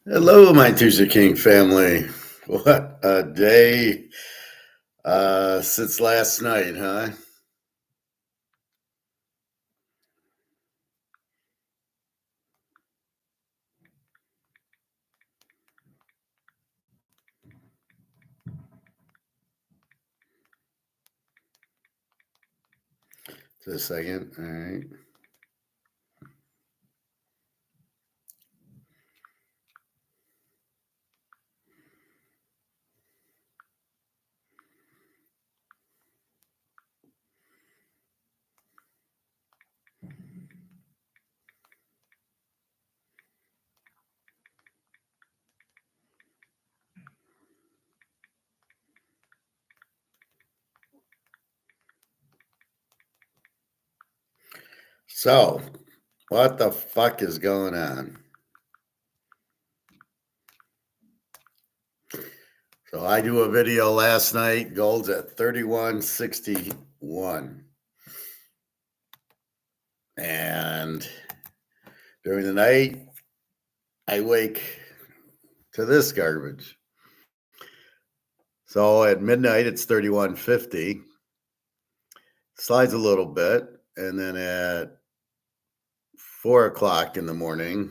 Hello, my Teaserking family. What a day since last night, huh? Just a second. All right. So, what the fuck is going on? So, I do a video last night. Gold's at 31.61. And during the night, I wake to this garbage. So, at midnight, it's 31.50. Slides a little bit. And then at 4 o'clock in the morning,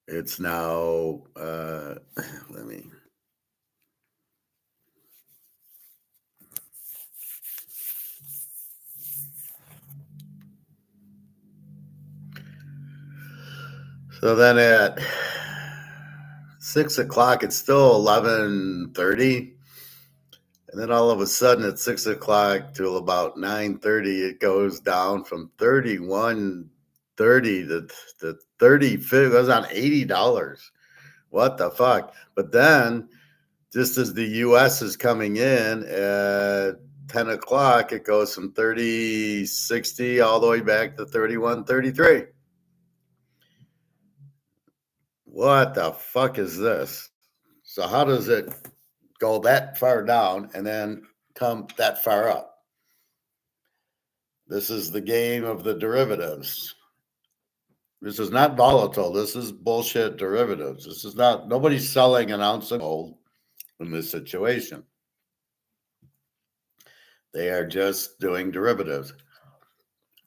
it's now, let me. So then at 6 o'clock, it's still 11:30. And then all of a sudden at 6 o'clock till about 9:30, it goes down from 31.30 to 30. It goes on $80. What the fuck? But then just as the US is coming in at 10 o'clock, it goes from 30.60 all the way back to 31.33. What the fuck is this? So how does it go that far down and then come that far up? This is the game of the derivatives. This is not volatile. This is bullshit derivatives. This is not, nobody's selling an ounce of gold in this situation. They are just doing derivatives.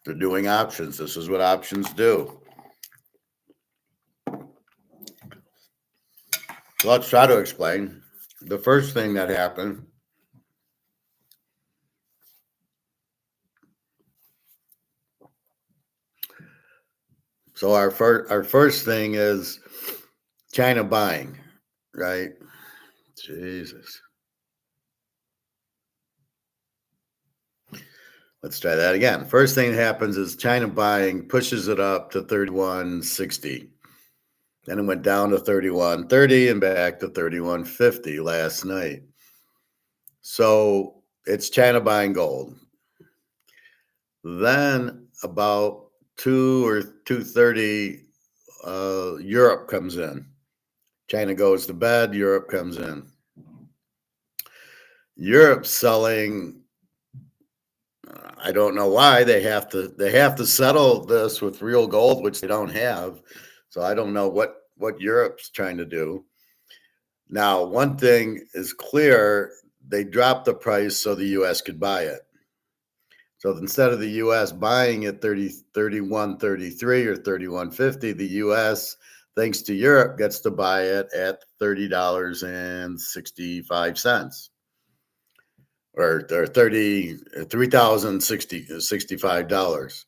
They're doing options. This is what options do. So let's try to explain. The first thing that happened, so our first thing is China buying, right? Jesus. Let's try that again. First thing that happens is China buying pushes it up to 31.60. Then it went down to 31.30 and back to 31.50 last night. So it's China buying gold. Then about 2 or 2:30, Europe comes in. China goes to bed, Europe comes in. Europe's selling. I don't know why they have to settle this with real gold, which they don't have. So I don't know what Europe's trying to do. Now, one thing is clear, they dropped the price so the US could buy it. So instead of the US buying at 31.33 or 31.50, the US, thanks to Europe, gets to buy it at $30.65. Or $3,065.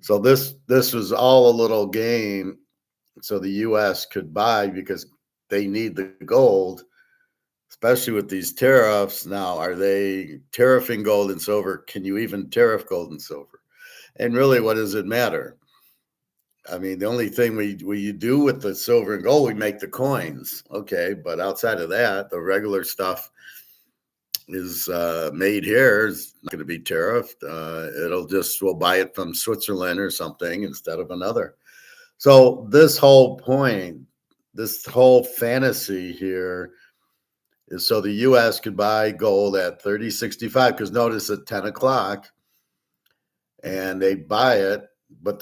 So this was all a little game so the US could buy because they need the gold, especially with these tariffs. Now, are they tariffing gold and silver? Can you even tariff gold and silver? And really, what does it matter? I mean, the only thing we do with the silver and gold, we make the coins. Okay, but outside of that, the regular stuff is made here is not going to be tariffed. We'll buy it from Switzerland or something instead of another. So this whole point, this whole fantasy here is so the US could buy gold at 30.65, because notice at 10 o'clock and they buy it, but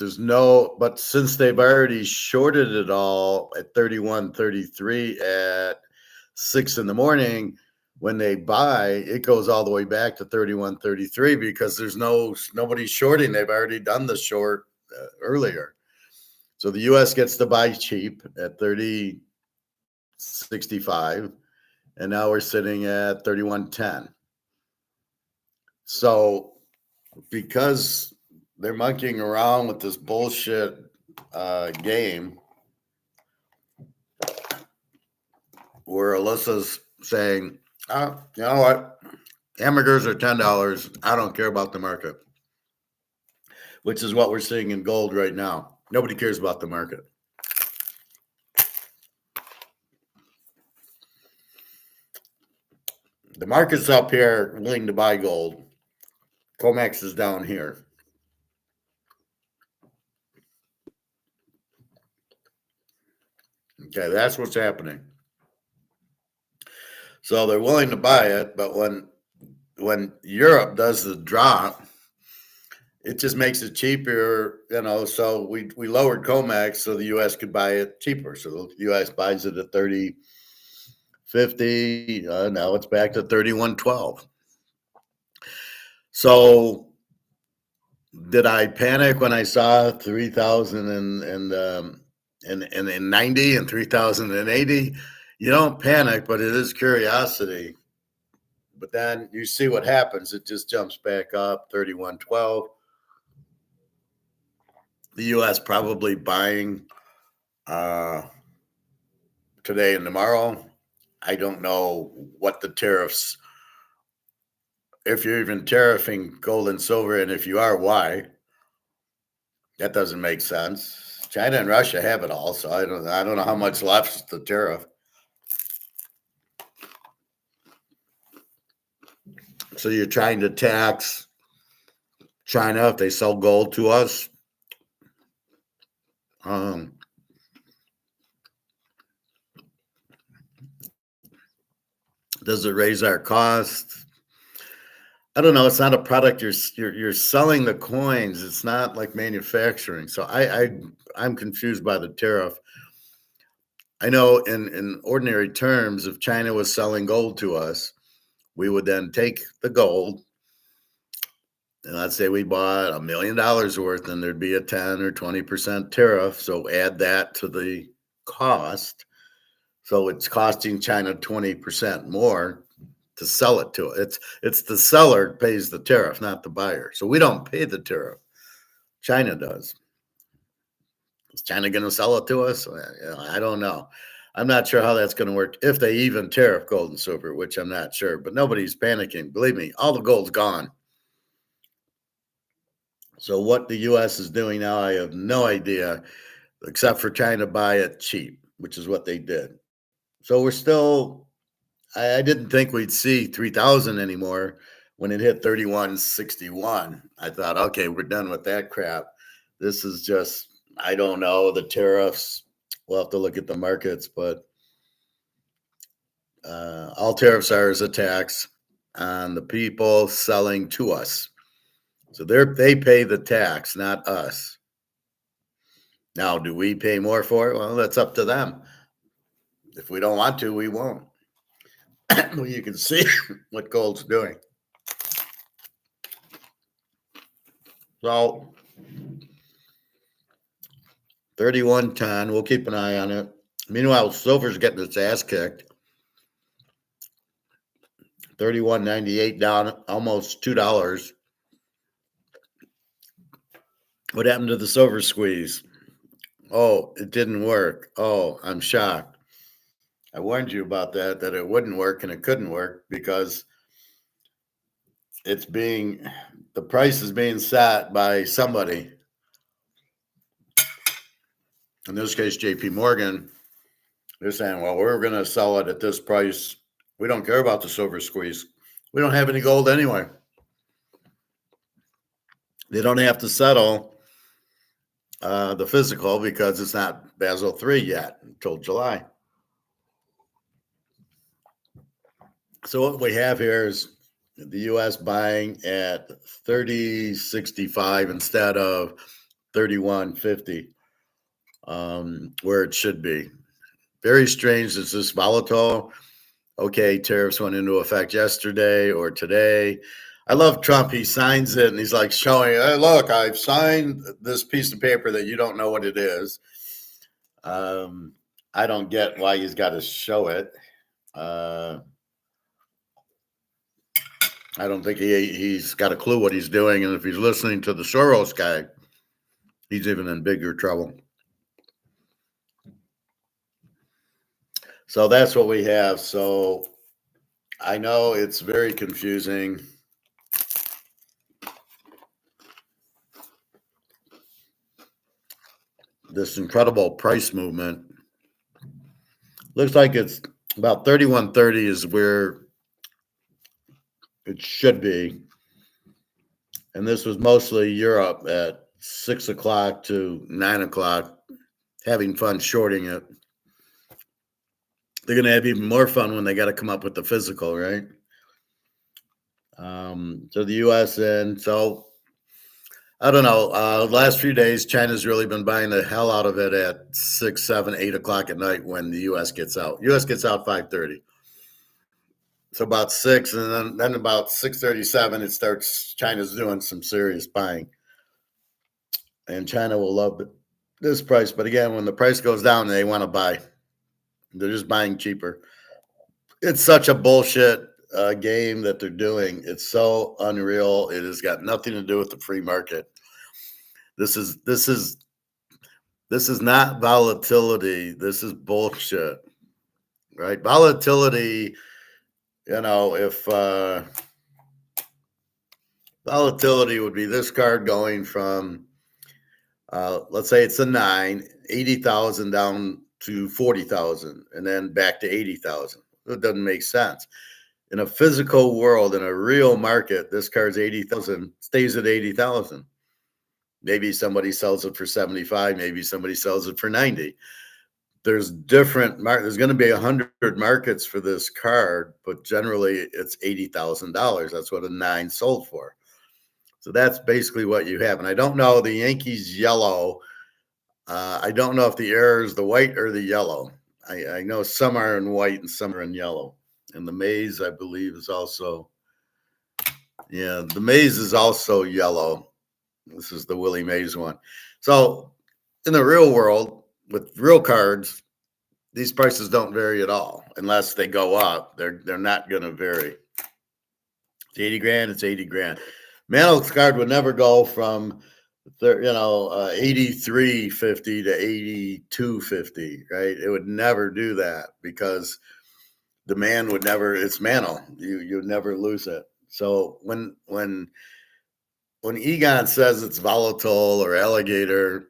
since they've already shorted it all at 31.33 at 6 in the morning, when they buy, it goes all the way back to 31.33 because there's nobody shorting. They've already done the short earlier. So the US gets to buy cheap at 30.65, and now we're sitting at 31.10. So because they're monkeying around with this bullshit game where Alyssa's saying, oh, you know what? Hamburgers are $10. I don't care about the market, which is what we're seeing in gold right now. Nobody cares about the market. The market's up here willing to buy gold. Comex is down here. Okay, that's what's happening. So they're willing to buy it, but when Europe does the drop, it just makes it cheaper, so we lowered Comex so the US could buy it cheaper. So the US buys it at 30.50. Now it's back to 31.12. So did I panic when I saw 3,090 and 3,080? You don't panic, but it is curiosity. But then you see what happens. It just jumps back up, 31.12. The U.S. probably buying today and tomorrow. I don't know what the tariffs, if you're even tariffing gold and silver, and if you are, why? That doesn't make sense. China and Russia have it all, so I don't know how much left the tariff. So you're trying to tax China if they sell gold to us. Does it raise our costs? I don't know. It's not a product. You're selling the coins. It's not like manufacturing. So I'm confused by the tariff. I know in ordinary terms, if China was selling gold to us, we would then take the gold, and let's say we bought $1 million worth, and thered be a 10 or 20% tariff. So add that to the cost. So it's costing China 20% more to sell it to it. It's the seller pays the tariff, not the buyer. So we don't pay the tariff. China does. Is China going to sell it to us? I don't know. I'm not sure how that's going to work, if they even tariff gold and silver, which I'm not sure. But nobody's panicking. Believe me, all the gold's gone. So what the U.S. is doing now, I have no idea, except for trying to buy it cheap, which is what they did. So we're still, I didn't think we'd see 3,000 anymore when it hit 31.61. I thought, okay, we're done with that crap. This is just, I don't know, the tariffs. We'll have to look at the markets, but all tariffs are is a tax on the people selling to us. So they pay the tax, not us. Now, do we pay more for it? Well, that's up to them. If we don't want to, we won't. Well, you can see what gold's doing. So 31.10, we'll keep an eye on it. Meanwhile, silver's getting its ass kicked. 31.98 down, almost $2. What happened to the silver squeeze? Oh, it didn't work. Oh, I'm shocked. I warned you about that it wouldn't work, and it couldn't work because the price is being set by somebody. In this case, JP Morgan. They're saying, well, we're going to sell it at this price. We don't care about the silver squeeze. We don't have any gold anyway. They don't have to settle the physical because it's not Basel III yet until July. So what we have here is the U.S. buying at 30.65 instead of 31.50, where it should be. Very strange. It's this volatile. Okay, tariffs went into effect yesterday or today. I love Trump. He signs it and he's like showing, hey, look, I've signed this piece of paper that you don't know what it is. I don't get why he's got to show it. I don't think he's got a clue what he's doing. And if he's listening to the Soros guy, he's even in bigger trouble. So that's what we have. So I know it's very confusing. This incredible price movement. Looks like it's about 31.30 is where it should be. And this was mostly Europe at 6 o'clock to 9 o'clock, having fun shorting it. They're going to have even more fun when they got to come up with the physical, right? So the U.S. and so I don't know. Last few days, China's really been buying the hell out of it at 6, 7, 8 o'clock at night when the U.S. gets out. U.S. gets out 5:30. So about 6, and then about 6:37, it starts. China's doing some serious buying, and China will love this price. But again, when the price goes down, they want to buy. They're just buying cheaper. It's such a bullshit game that they're doing. It's so unreal. It has got nothing to do with the free market. This is not volatility. This is bullshit, right? Volatility, if volatility would be this card going from, let's say it's a 9, 80,000 down to 40,000, and then back to 80,000. It doesn't make sense. In a physical world, in a real market, this card's 80,000, stays at 80,000. Maybe somebody sells it for 75. Maybe somebody sells it for 90. There's different there's going to be 100 markets for this card, but generally it's $80,000. That's what a 9 sold for. So that's basically what you have. And I don't know, the Yankees yellow. I don't know if the error is the white or the yellow. I know some are in white and some are in yellow. And the maize, I believe, is also, the maize is also yellow. This is the Willie Mays one. So in the real world, with real cards, these prices don't vary at all unless they go up. They're not going to vary. It's 80 grand. It's 80 grand. Mantl's card would never go from 83.50 to 82.50, right? It would never do that because the man would never. It's Mantle. You'd never lose it. So when Egon says it's volatile or alligator,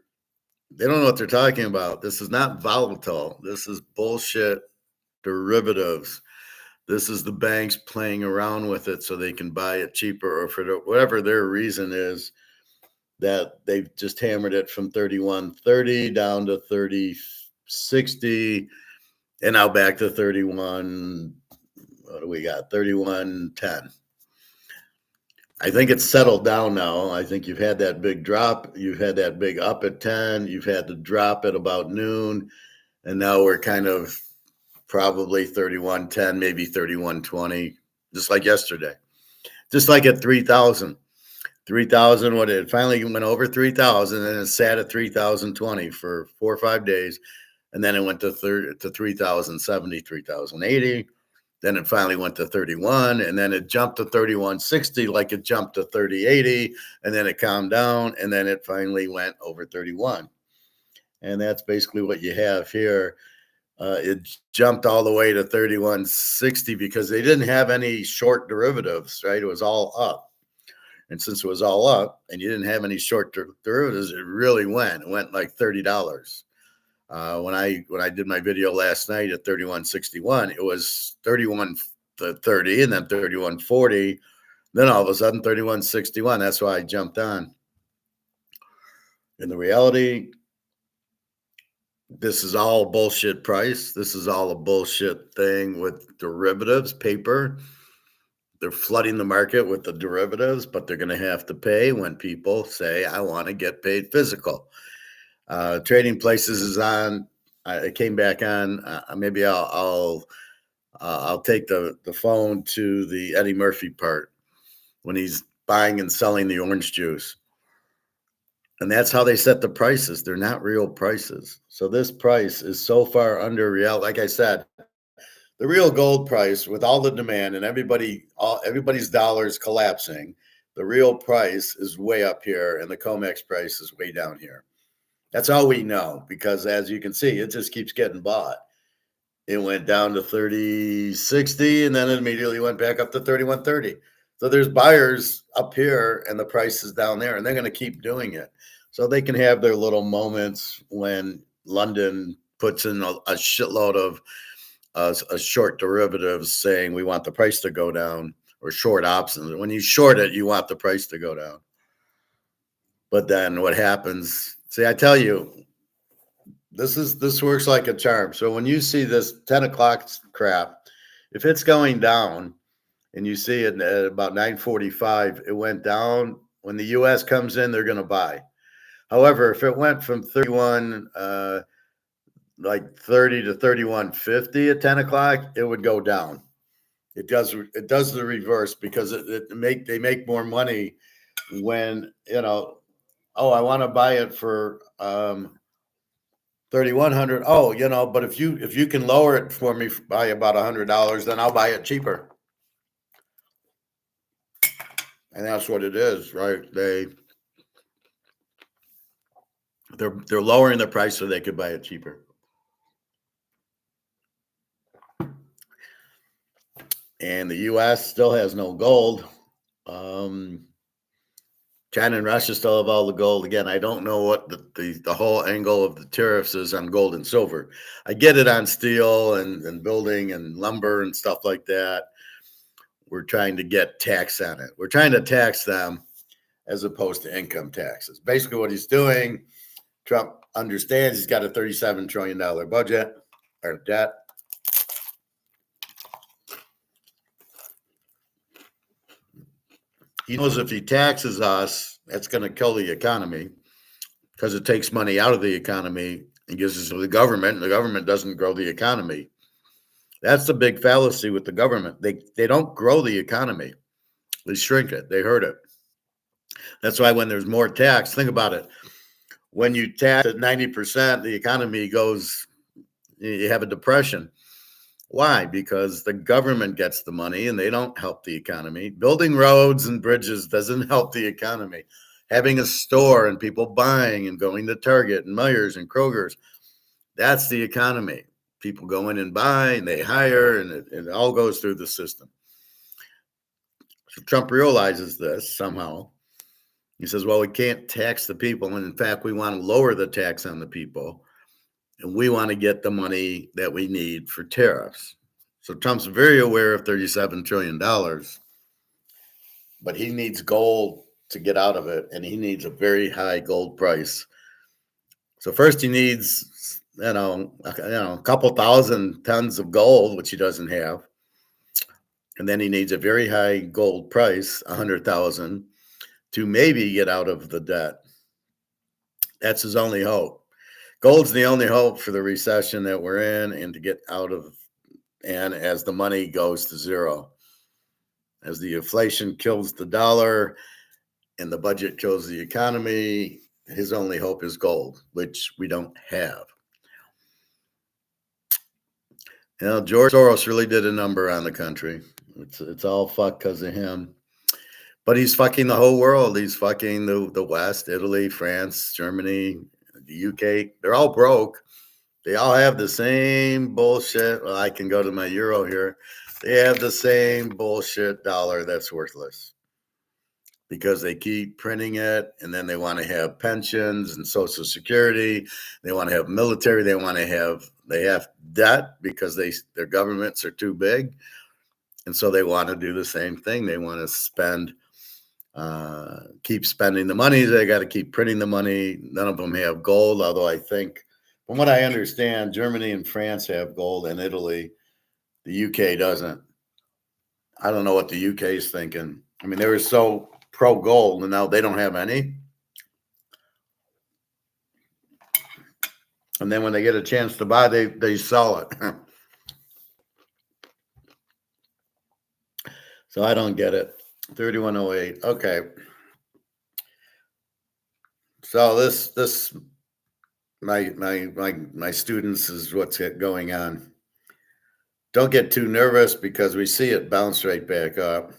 they don't know what they're talking about. This is not volatile. This is bullshit derivatives. This is the banks playing around with it so they can buy it cheaper, or for whatever their reason is, that they've just hammered it from 31.30 down to 30.60 and now back to 31. What do we got? 31.10. I think it's settled down now. I think you've had that big drop. You've had that big up at 10. You've had the drop at about noon. And now we're kind of probably 31.10, maybe 31.20, just like yesterday. Just like at 3,000. 3,000, what it finally went over 3,000, and it sat at 3,020 for 4 or 5 days. And then it went to 3,070, 3,080. Then it finally went to 31, and then it jumped to 31.60, like it jumped to 30.80, and then it calmed down, and then it finally went over 31. And that's basically what you have here. It jumped all the way to 31.60 because they didn't have any short derivatives, right? It was all up. And since it was all up and you didn't have any short derivatives, it really went. It went like $30. When I did my video last night at 31.61, it was 31.30 and then 31.40. Then all of a sudden 31.61. That's why I jumped on. In the reality, this is all bullshit price. This is all a bullshit thing with derivatives, paper. they're flooding the market with the derivatives, but they're going to have to pay when people say, I want to get paid physical. Trading Places is on. It came back on. Maybe I'll take the phone to the Eddie Murphy part when he's buying and selling the orange juice. And that's how they set the prices. They're not real prices. So this price is so far under real. Like I said, the real gold price with all the demand and everybody's dollars collapsing, the real price is way up here and the COMEX price is way down here. That's all we know, because as you can see, it just keeps getting bought. It went down to 30.60 and then it immediately went back up to 31.30. So there's buyers up here and the price is down there, and they're going to keep doing it. So they can have their little moments when London puts in a shitload of a short derivatives saying we want the price to go down, or short options. When you short it, you want the price to go down. But then what happens? See, I tell you, this works like a charm. So when you see this 10 o'clock crap, if it's going down and you see it at about 9:45, it went down. When the U.S. comes in, they're going to buy. However, if it went from 31, like 30 to 31.50 at 10 o'clock, it would go down. It does the reverse, because they make more money when, I want to buy it for 3,100. Oh, but if you can lower it for me by about $100, then I'll buy it cheaper. And that's what it is, right? They're lowering the price so they could buy it cheaper. And the U.S. still has no gold. China and Russia still have all the gold. Again, I don't know what the whole angle of the tariffs is on gold and silver. I get it on steel and building and lumber and stuff like that. We're trying to get tax on it. We're trying to tax them as opposed to income taxes. Basically what he's doing, Trump understands he's got a $37 trillion budget or debt. He knows if he taxes us, that's going to kill the economy, because it takes money out of the economy and gives it to the government, and the government doesn't grow the economy. That's the big fallacy with the government. They don't grow the economy. They shrink it. They hurt it. That's why when there's more tax, think about it. When you tax at 90%, the economy goes, you have a depression. Why? Because the government gets the money and they don't help the economy. Building roads and bridges doesn't help the economy. Having a store and people buying and going to Target and Meijer's and Kroger's, that's the economy. People go in and buy and they hire, and it all goes through the system. So Trump realizes this somehow. He says, well, we can't tax the people. And in fact, we want to lower the tax on the people. And we want to get the money that we need for tariffs. So Trump's very aware of $37 trillion, but he needs gold to get out of it. And he needs a very high gold price. So first he needs, a couple thousand tons of gold, which he doesn't have. And then he needs a very high gold price, 100,000, to maybe get out of the debt. That's his only hope. Gold's the only hope for the recession that we're in and to get out of, and as the money goes to zero. As the inflation kills the dollar and the budget kills the economy, his only hope is gold, which we don't have. George Soros really did a number on the country. It's all fucked because of him. But he's fucking the whole world. He's fucking the West, Italy, France, Germany, the UK. They're all broke. They all have the same bullshit. Well, I can go to my euro here. They have the same bullshit dollar that's worthless, because they keep printing it, and then they want to have pensions and Social Security. They want to have military. They have debt because their governments are too big. And so they want to do the same thing. They want to keep spending the money. They got to keep printing the money. None of them have gold, although I think, from what I understand, Germany and France have gold, and Italy. The UK doesn't. I don't know what the UK is thinking. I mean, they were so pro gold, and now they don't have any. And then when they get a chance to buy, they sell it. So I don't get it. 3108. Okay. So this my students is what's going on. Don't get too nervous because we see it bounce right back up.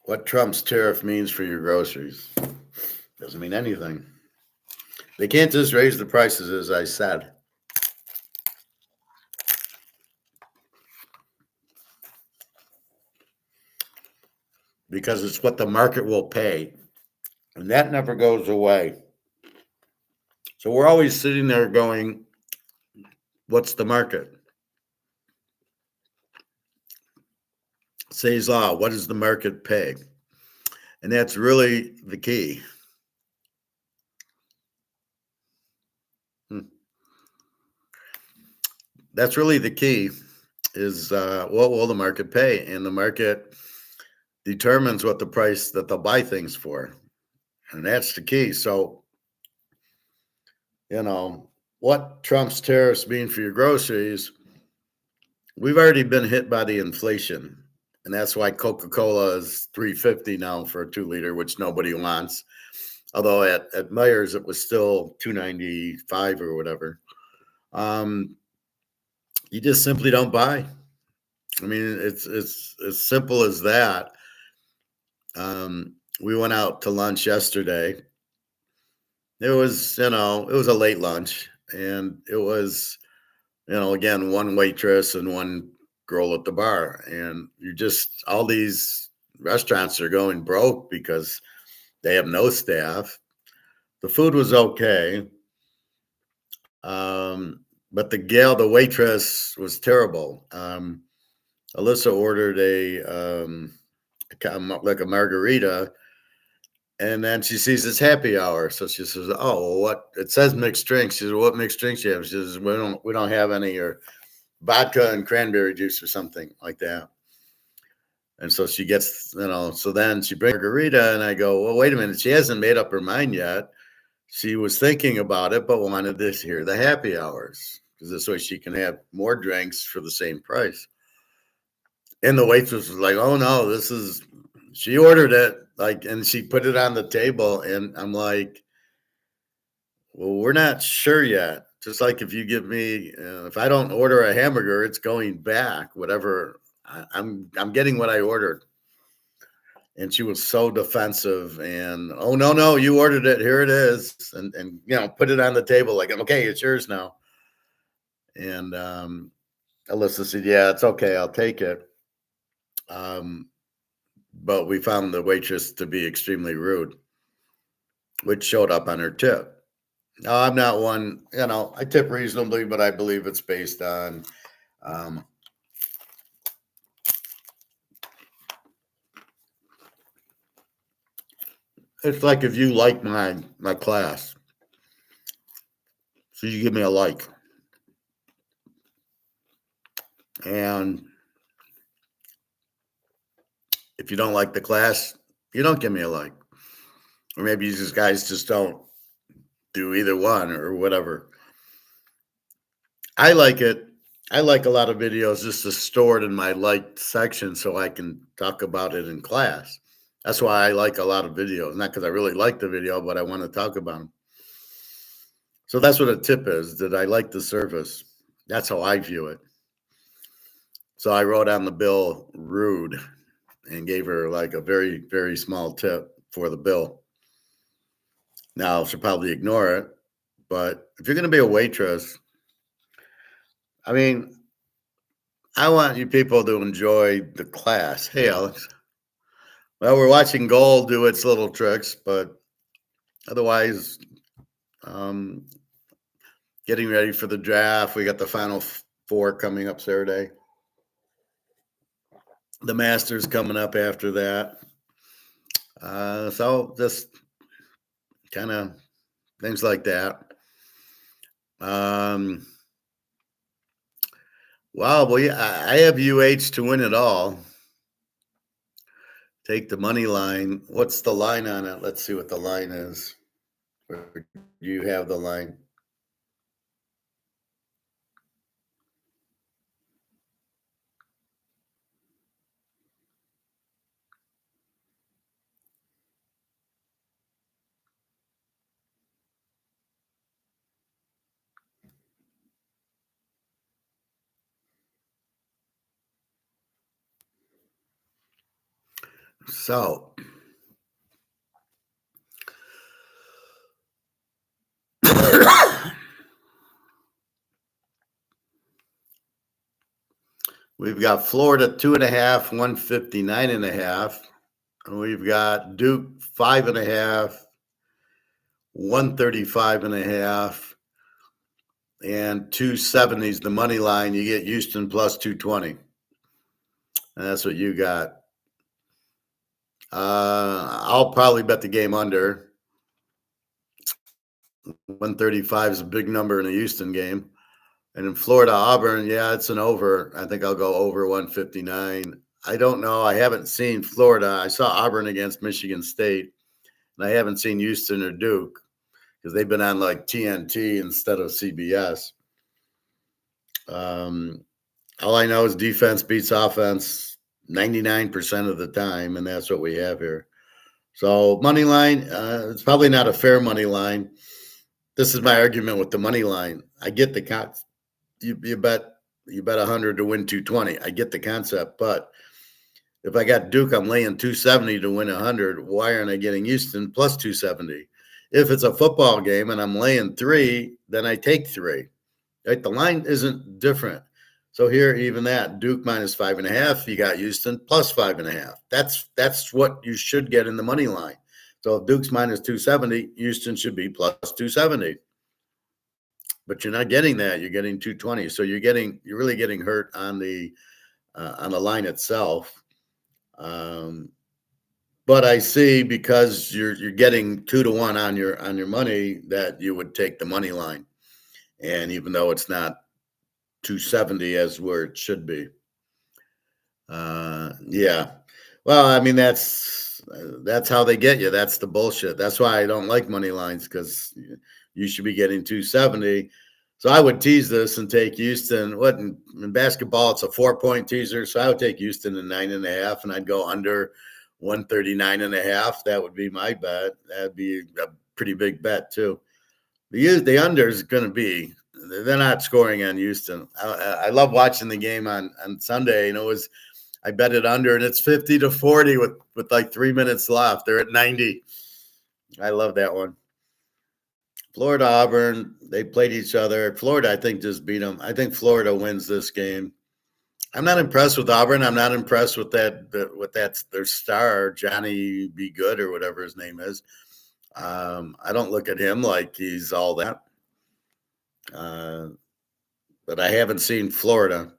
What Trump's tariff means for your groceries doesn't mean anything. They can't just raise the prices, as I said. Because it's what the market will pay. And that never goes away. So we're always sitting there going, what's the market? Say's law, what does the market pay? And that's really the key. That's really the key is what will the market pay? And the market determines what the price that they'll buy things for. And that's the key. So, what Trump's tariffs mean for your groceries, we've already been hit by the inflation. And that's why Coca-Cola is $3.50 now for a 2-liter, which nobody wants. Although at Meijer's it was still $2.95 or whatever. You just simply don't buy. I mean, it's as simple as that. We went out to lunch yesterday. It was, it was a late lunch, and it was, again, one waitress and one girl at the bar, and all these restaurants are going broke because they have no staff. The food was okay. But the waitress was terrible. Alyssa ordered like a margarita, and then she sees it's happy hour, so she says, "Oh, well, what it says mixed drinks." She says, "What mixed drinks you have?" She says, "We don't have any, or vodka and cranberry juice or something like that." And so she gets, so then she brings margarita, and I go, "Well, wait a minute, she hasn't made up her mind yet. She was thinking about it, but wanted to hear the happy hours because this way she can have more drinks for the same price." And the waitress was like, "Oh no, she ordered it, and she put it on the table." And I'm like, "Well, we're not sure yet. Just like if you give me, if I don't order a hamburger, it's going back, whatever. I'm getting what I ordered." And she was so defensive, and, "Oh no, you ordered it. Here it is." And put it on the table like, "Okay, it's yours now." And Alyssa said, "Yeah, it's okay. I'll take it." But we found the waitress to be extremely rude, which showed up on her tip. Now, I'm not one, I tip reasonably, but I believe it's based on it's like if you like my class, so you give me a like. And if you don't like the class, you don't give me a like. Or maybe these guys just don't do either one or whatever. I like it. I like a lot of videos just to store it in my liked section so I can talk about it in class. That's why I like a lot of videos, not because I really like the video, but I want to talk about them. So that's what a tip is. That I like the service. That's how I view it. So I wrote on the bill rude and gave her like a very, very small tip for the bill. Now she'll probably ignore it, but if you're going to be a waitress, I mean, I want you people to enjoy the class. Hey, Alex. Well, we're watching gold do its little tricks, but otherwise, getting ready for the draft. We got the Final Four coming up Saturday. The Masters coming up after that. So just kind of things like that. Wow, boy, I have UH to win it all. Take the money line. What's the line on it? Let's see what the line is. Or do you have the line? So we've got Florida 2.5, 159.5. And we've got Duke 5.5, 135.5, and 270s the money line. You get Houston plus 220. And that's what you got. I'll probably bet the game under. 135 is a big number in a Houston game. And in Florida, Auburn, yeah, it's an over. I think I'll go over 159. I don't know. I haven't seen Florida. I saw Auburn against Michigan State, and I haven't seen Houston or Duke because they've been on like TNT instead of CBS. All I know is defense beats offense 99% of the time, and that's what we have here. So money line, it's probably not a fair money line. This is my argument with the money line. I get the concept. You bet 100 to win 220. I get the concept, but if I got Duke, I'm laying 270 to win 100. Why aren't I getting Houston plus 270? If it's a football game and I'm laying 3, then I take 3. Right? The line isn't different. So here, even that Duke minus 5.5, you got Houston plus 5.5. That's what you should get in the money line. So if Duke's minus 270, Houston should be plus 270. But you're not getting that. You're getting 220. So you're really getting hurt on the line itself. But I see because you're getting 2-1 on your money that you would take the money line. And even though it's not 270 as where it should be. Yeah. Well, I mean, that's how they get you. That's the bullshit. That's why I don't like money lines, because you should be getting 270. So I would tease this and take Houston. What in basketball, it's a 4-point teaser. So I would take Houston in 9.5, and I'd go under 139.5. That would be my bet. That'd be a pretty big bet too. The under is going to be. They're not scoring on Houston. I love watching the game on Sunday. I bet it under, and it's 50-40 with like 3 minutes left. They're at 90. I love that one. Florida, Auburn, they played each other. Florida, I think, just beat them. I think Florida wins this game. I'm not impressed with Auburn. I'm not impressed with their star, Johnny Be Good or whatever his name is. I don't look at him like he's all that. But I haven't seen Florida.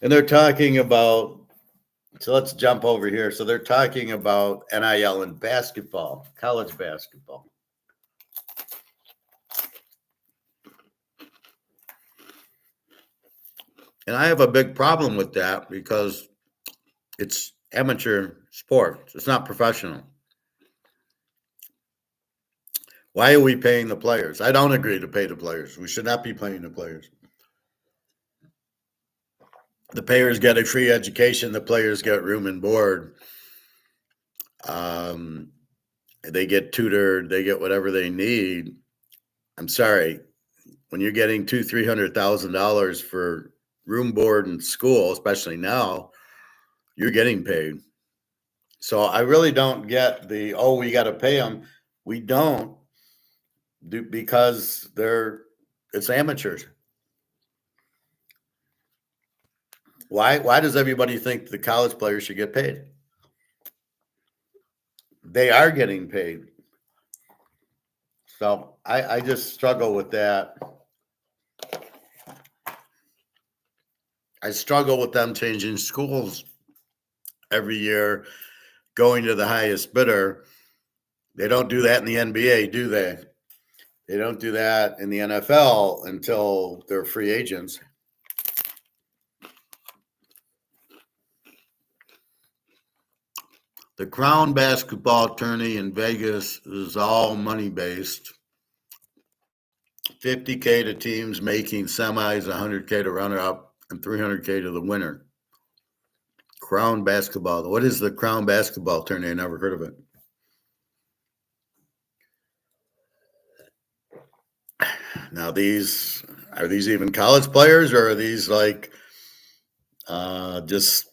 And they're talking about, so let's jump over here. So they're talking about NIL in basketball, college basketball. And I have a big problem with that because it's amateur sport. It's not professional. Why are we paying the players? I don't agree to pay the players. We should not be paying the players. The players get a free education. The players get room and board. They get tutored. They get whatever they need. I'm sorry. When you're getting $200,000-$300,000 for room, board, and school, especially now, you're getting paid. So I really don't get we got to pay them. We don't, because it's amateurs. Why does everybody think the college players should get paid? They are getting paid. So I just struggle with that. I struggle with them changing schools every year, going to the highest bidder. They don't do that in the NBA, do they? They don't do that in the NFL until they're free agents. The Crown basketball tourney in Vegas is all money based. 50K to teams making semis, 100K to runner up, and 300K to the winner. Crown basketball. What is the Crown basketball tourney? I never heard of it. Now, are these even college players, or are these like just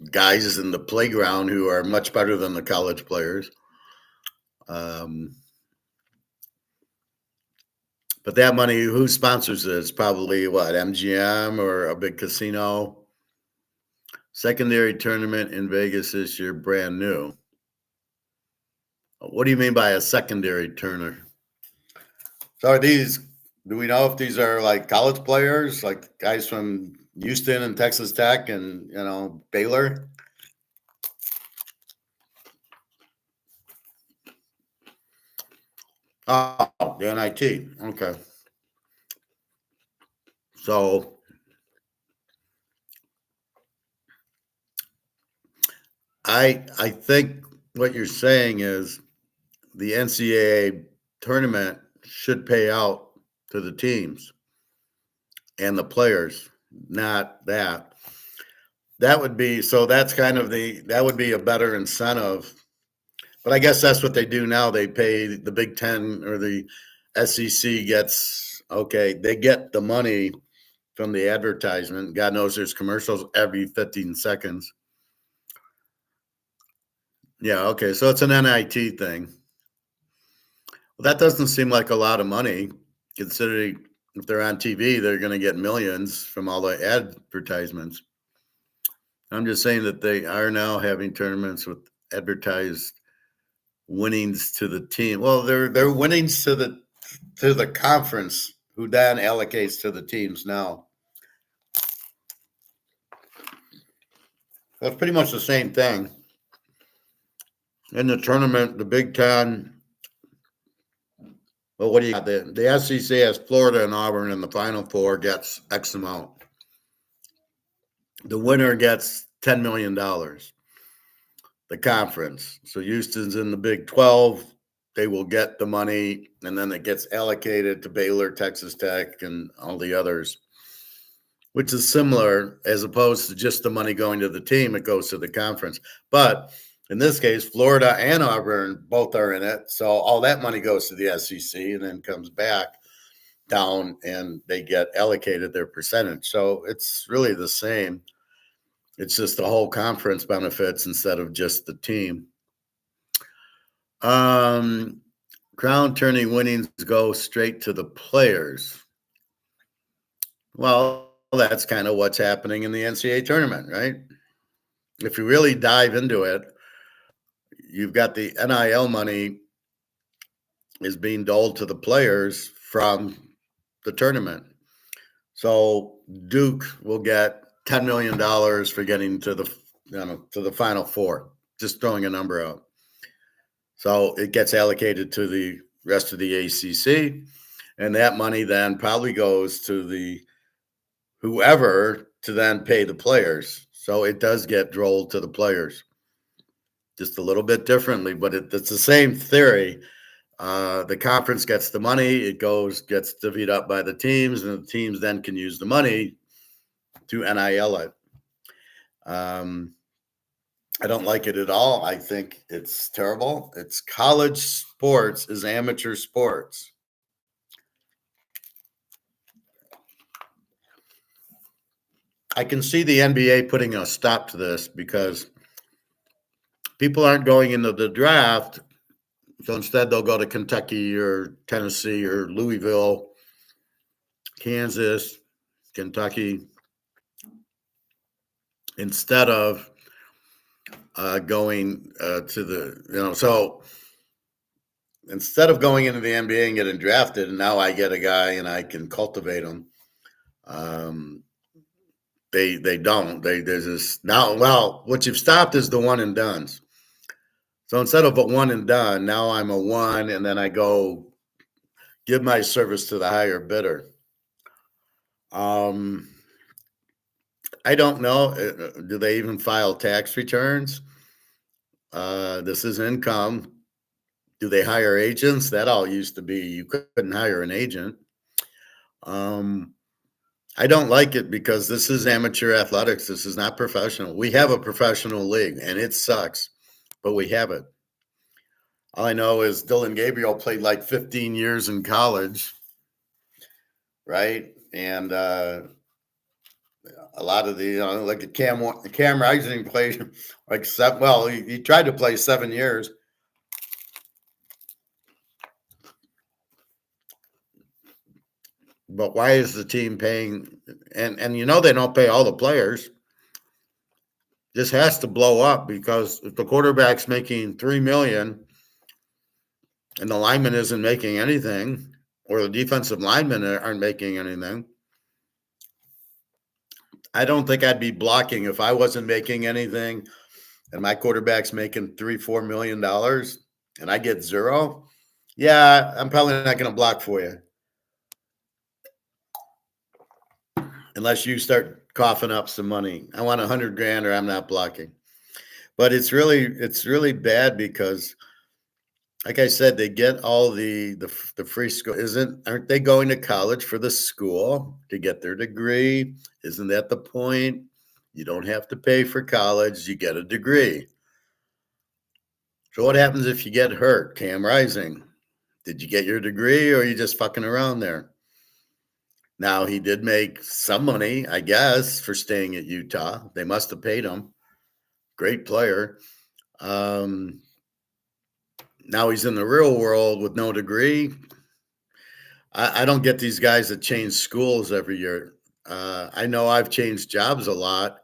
guys in the playground who are much better than the college players? But that money, who sponsors it? It's probably what, MGM or a big casino. Secondary tournament in Vegas this year, brand new. What do you mean by a secondary tournament? So are these, do we know if these are like college players, like guys from Houston and Texas Tech and, Baylor? Oh, the NIT. Okay. So I think what you're saying is the NCAA tournament should pay out to the teams and the players, not that. That would be, so that's kind of that would be a better incentive. But I guess that's what they do now. They pay the Big Ten or the SEC they get the money from the advertisement. God knows there's commercials every 15 seconds. Yeah, okay. So it's an NIT thing. Well, that doesn't seem like a lot of money, considering if they're on TV, they're going to get millions from all the advertisements. I'm just saying that they are now having tournaments with advertised winnings to the team. Well, they're winnings to the conference, who then allocates to the teams now. That's pretty much the same thing. In the tournament, the Big Ten. Well, what do you got? The SEC has Florida and Auburn in the Final Four, gets X amount. The winner gets $10 million. The conference. So Houston's in the Big 12. They will get the money, and then it gets allocated to Baylor, Texas Tech, and all the others, which is similar as opposed to just the money going to the team. It goes to the conference. But in this case, Florida and Auburn both are in it. So all that money goes to the SEC and then comes back down, and they get allocated their percentage. So it's really the same. It's just the whole conference benefits instead of just the team. Crown tourney winnings go straight to the players. Well, that's kind of what's happening in the NCAA tournament, right? If you really dive into it, you've got the NIL money is being doled to the players from the tournament. So Duke will get $10 million for getting to the Final Four, just throwing a number out. So it gets allocated to the rest of the ACC, and that money then probably goes to the whoever to then pay the players. So it does get rolled to the players, just a little bit differently, but it's the same theory. The conference gets the money, gets divvied up by the teams, and the teams then can use the money to NIL it. I don't like it at all. I think it's terrible. It's college sports is amateur sports. I can see the NBA putting a stop to this because people aren't going into the draft. So instead, they'll go to Kentucky or Tennessee or Louisville, Kansas, Kentucky, instead of going to the, so instead of going into the NBA and getting drafted, and now I get a guy and I can cultivate him. They don't. There's this now. Well, what you've stopped is the one and dones. So instead of a one and done, now I'm a one, and then I go give my service to the higher bidder. Um, I don't know. Do they even file tax returns? This is income. Do they hire agents? That all used to be you couldn't hire an agent. I don't like it because this is amateur athletics. This is not professional. We have a professional league, and it sucks, but we have it. All I know is Dylan Gabriel played like 15 years in college, right? And a lot of the, like Cam Rising played like seven. Well, he tried to play 7 years. But why is the team paying? And they don't pay all the players. This has to blow up because if the quarterback's making $3 million and the lineman isn't making anything, or the defensive linemen aren't making anything, I don't think I'd be blocking if I wasn't making anything and my quarterback's making $3-4 million and I get zero. Yeah, I'm probably not going to block for you unless you start coughing up some money. I want 100 grand or I'm not blocking. But it's really bad because, like I said, they get all the free school. Aren't they going to college for the school to get their degree? Isn't that the point? You don't have to pay for college. You get a degree. So what happens if you get hurt? Cam Rising, did you get your degree or are you just fucking around there? Now, he did make some money, I guess, for staying at Utah. They must have paid him. Great player. Now he's in the real world with no degree. I don't get these guys that change schools every year. I know I've changed jobs a lot,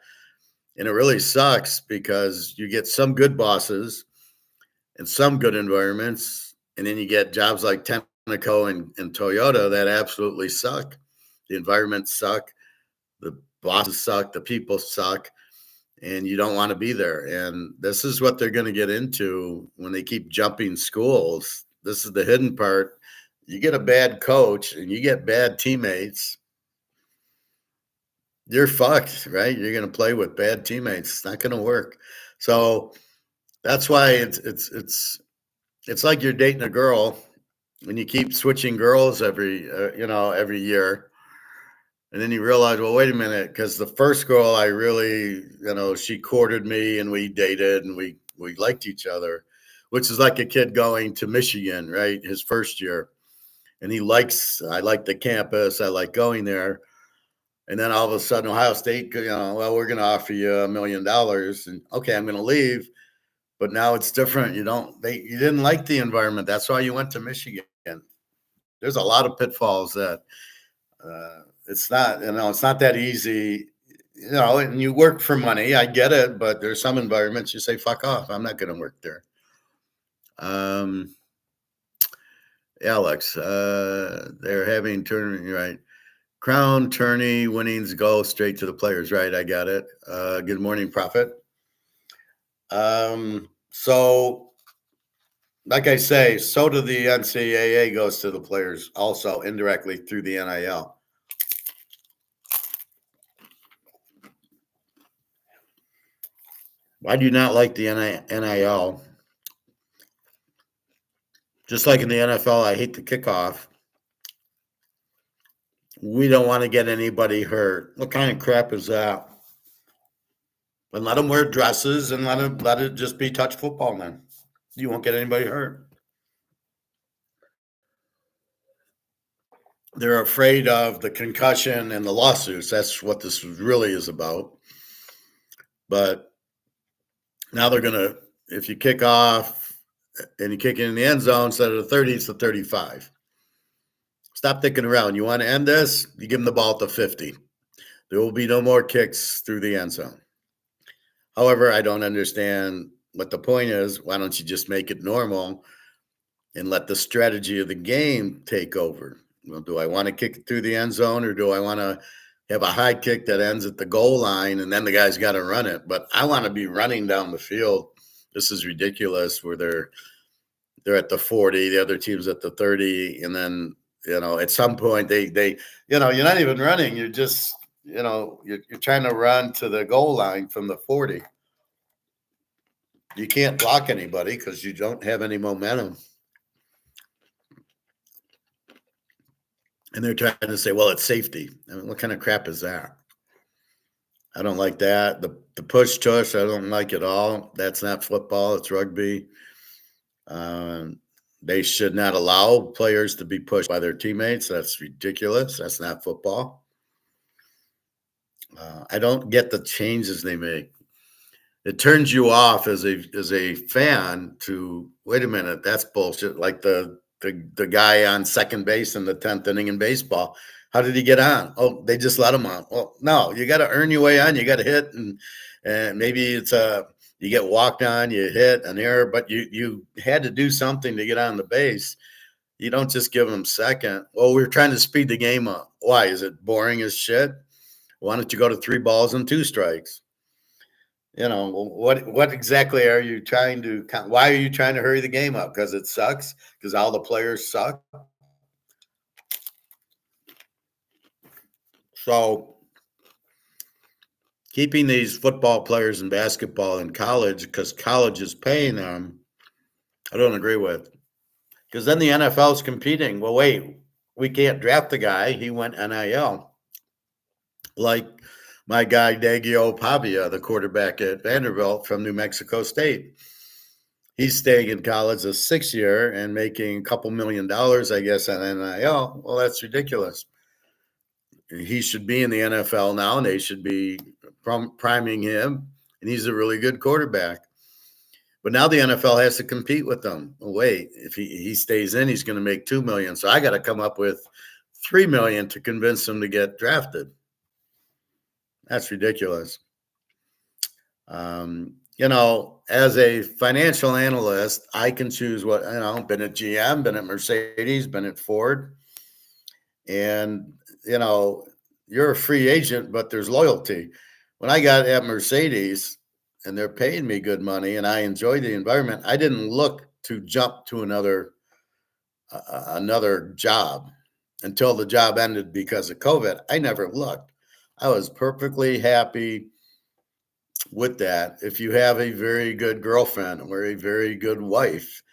and it really sucks because you get some good bosses and some good environments, and then you get jobs like Tenneco and Toyota that absolutely suck. The environments suck, the bosses suck, the people suck, and you don't want to be there. And this is what they're going to get into when they keep jumping schools. This is the hidden part. You get a bad coach and you get bad teammates, you're fucked, right? You're going to play with bad teammates. It's not going to work. So that's why it's like you're dating a girl and you keep switching girls every year. And then you realize, well, wait a minute, because the first girl I really, she courted me and we dated and we liked each other, which is like a kid going to Michigan, right? His first year. And I like the campus. I like going there. And then all of a sudden, Ohio State, well, we're going to offer you $1 million. And okay, I'm going to leave. But now it's different. You didn't like the environment. That's why you went to Michigan. There's a lot of pitfalls that it's not that easy, and you work for money. I get it, but there's some environments you say, fuck off. I'm not going to work there. Alex, they're having tournament, right? Crown tourney winnings go straight to the players, right? I got it. Good morning, Prophet. So like I say, so do the NCAA goes to the players also indirectly through the NIL. Why do you not like the NIL? Just like in the NFL, I hate the kickoff. We don't want to get anybody hurt. What kind of crap is that? And let them wear dresses and let it just be touch football, man. You won't get anybody hurt. They're afraid of the concussion and the lawsuits. That's what this really is about. But now they're going to, if you kick off and you kick it in the end zone, instead of the 30, it's the 35. Stop thinking around. You want to end this? You give them the ball at the 50. There will be no more kicks through the end zone. However, I don't understand what the point is. Why don't you just make it normal and let the strategy of the game take over? Well, do I want to kick it through the end zone or do I want to have a high kick that ends at the goal line, and then the guy's got to run it. But I want to be running down the field. This is ridiculous where they're at the 40, the other team's at the 30, and then, at some point they you're not even running. You're just, you're trying to run to the goal line from the 40. You can't block anybody because you don't have any momentum. And they're trying to say, well, it's safety. I mean, what kind of crap is that? I don't like that. The push tush, I don't like at all. That's not football. It's rugby. They should not allow players to be pushed by their teammates. That's ridiculous. That's not football. I don't get the changes they make. It turns you off as a fan to, wait a minute, that's bullshit. Like the guy on second base in the 10th inning in baseball. How did he get on? Oh, they just let him on. Well, no, you got to earn your way on. You got to hit, and maybe it's you get walked on, you hit an error, but you had to do something to get on the base. You don't just give them second. Well, we're trying to speed the game up. Why? Is it boring as shit? Why don't you go to 3 balls and 2 strikes? What exactly are you trying to? Why are you trying to hurry the game up? Because it sucks? Because all the players suck? So keeping these football players and basketball in college because college is paying them, I don't agree with. Because then the NFL is competing. Well, wait, we can't draft the guy. He went NIL. Like my guy, Daggio Pavia, the quarterback at Vanderbilt from New Mexico State. He's staying in college a 6th year and making a couple $1 million, I guess, on NIL. Well, that's ridiculous. He should be in the NFL now, and they should be priming him, and he's a really good quarterback. But now the NFL has to compete with them. Well, wait, if he stays in, he's going to make $2 million. So I got to come up with $3 million to convince him to get drafted. That's ridiculous. As a financial analyst, I can choose what, been at GM, been at Mercedes, been at Ford. And, you're a free agent, but there's loyalty. When I got at Mercedes and they're paying me good money and I enjoy the environment, I didn't look to jump to another job until the job ended because of COVID. I never looked. I was perfectly happy with that. If you have a very good girlfriend or a very good wife,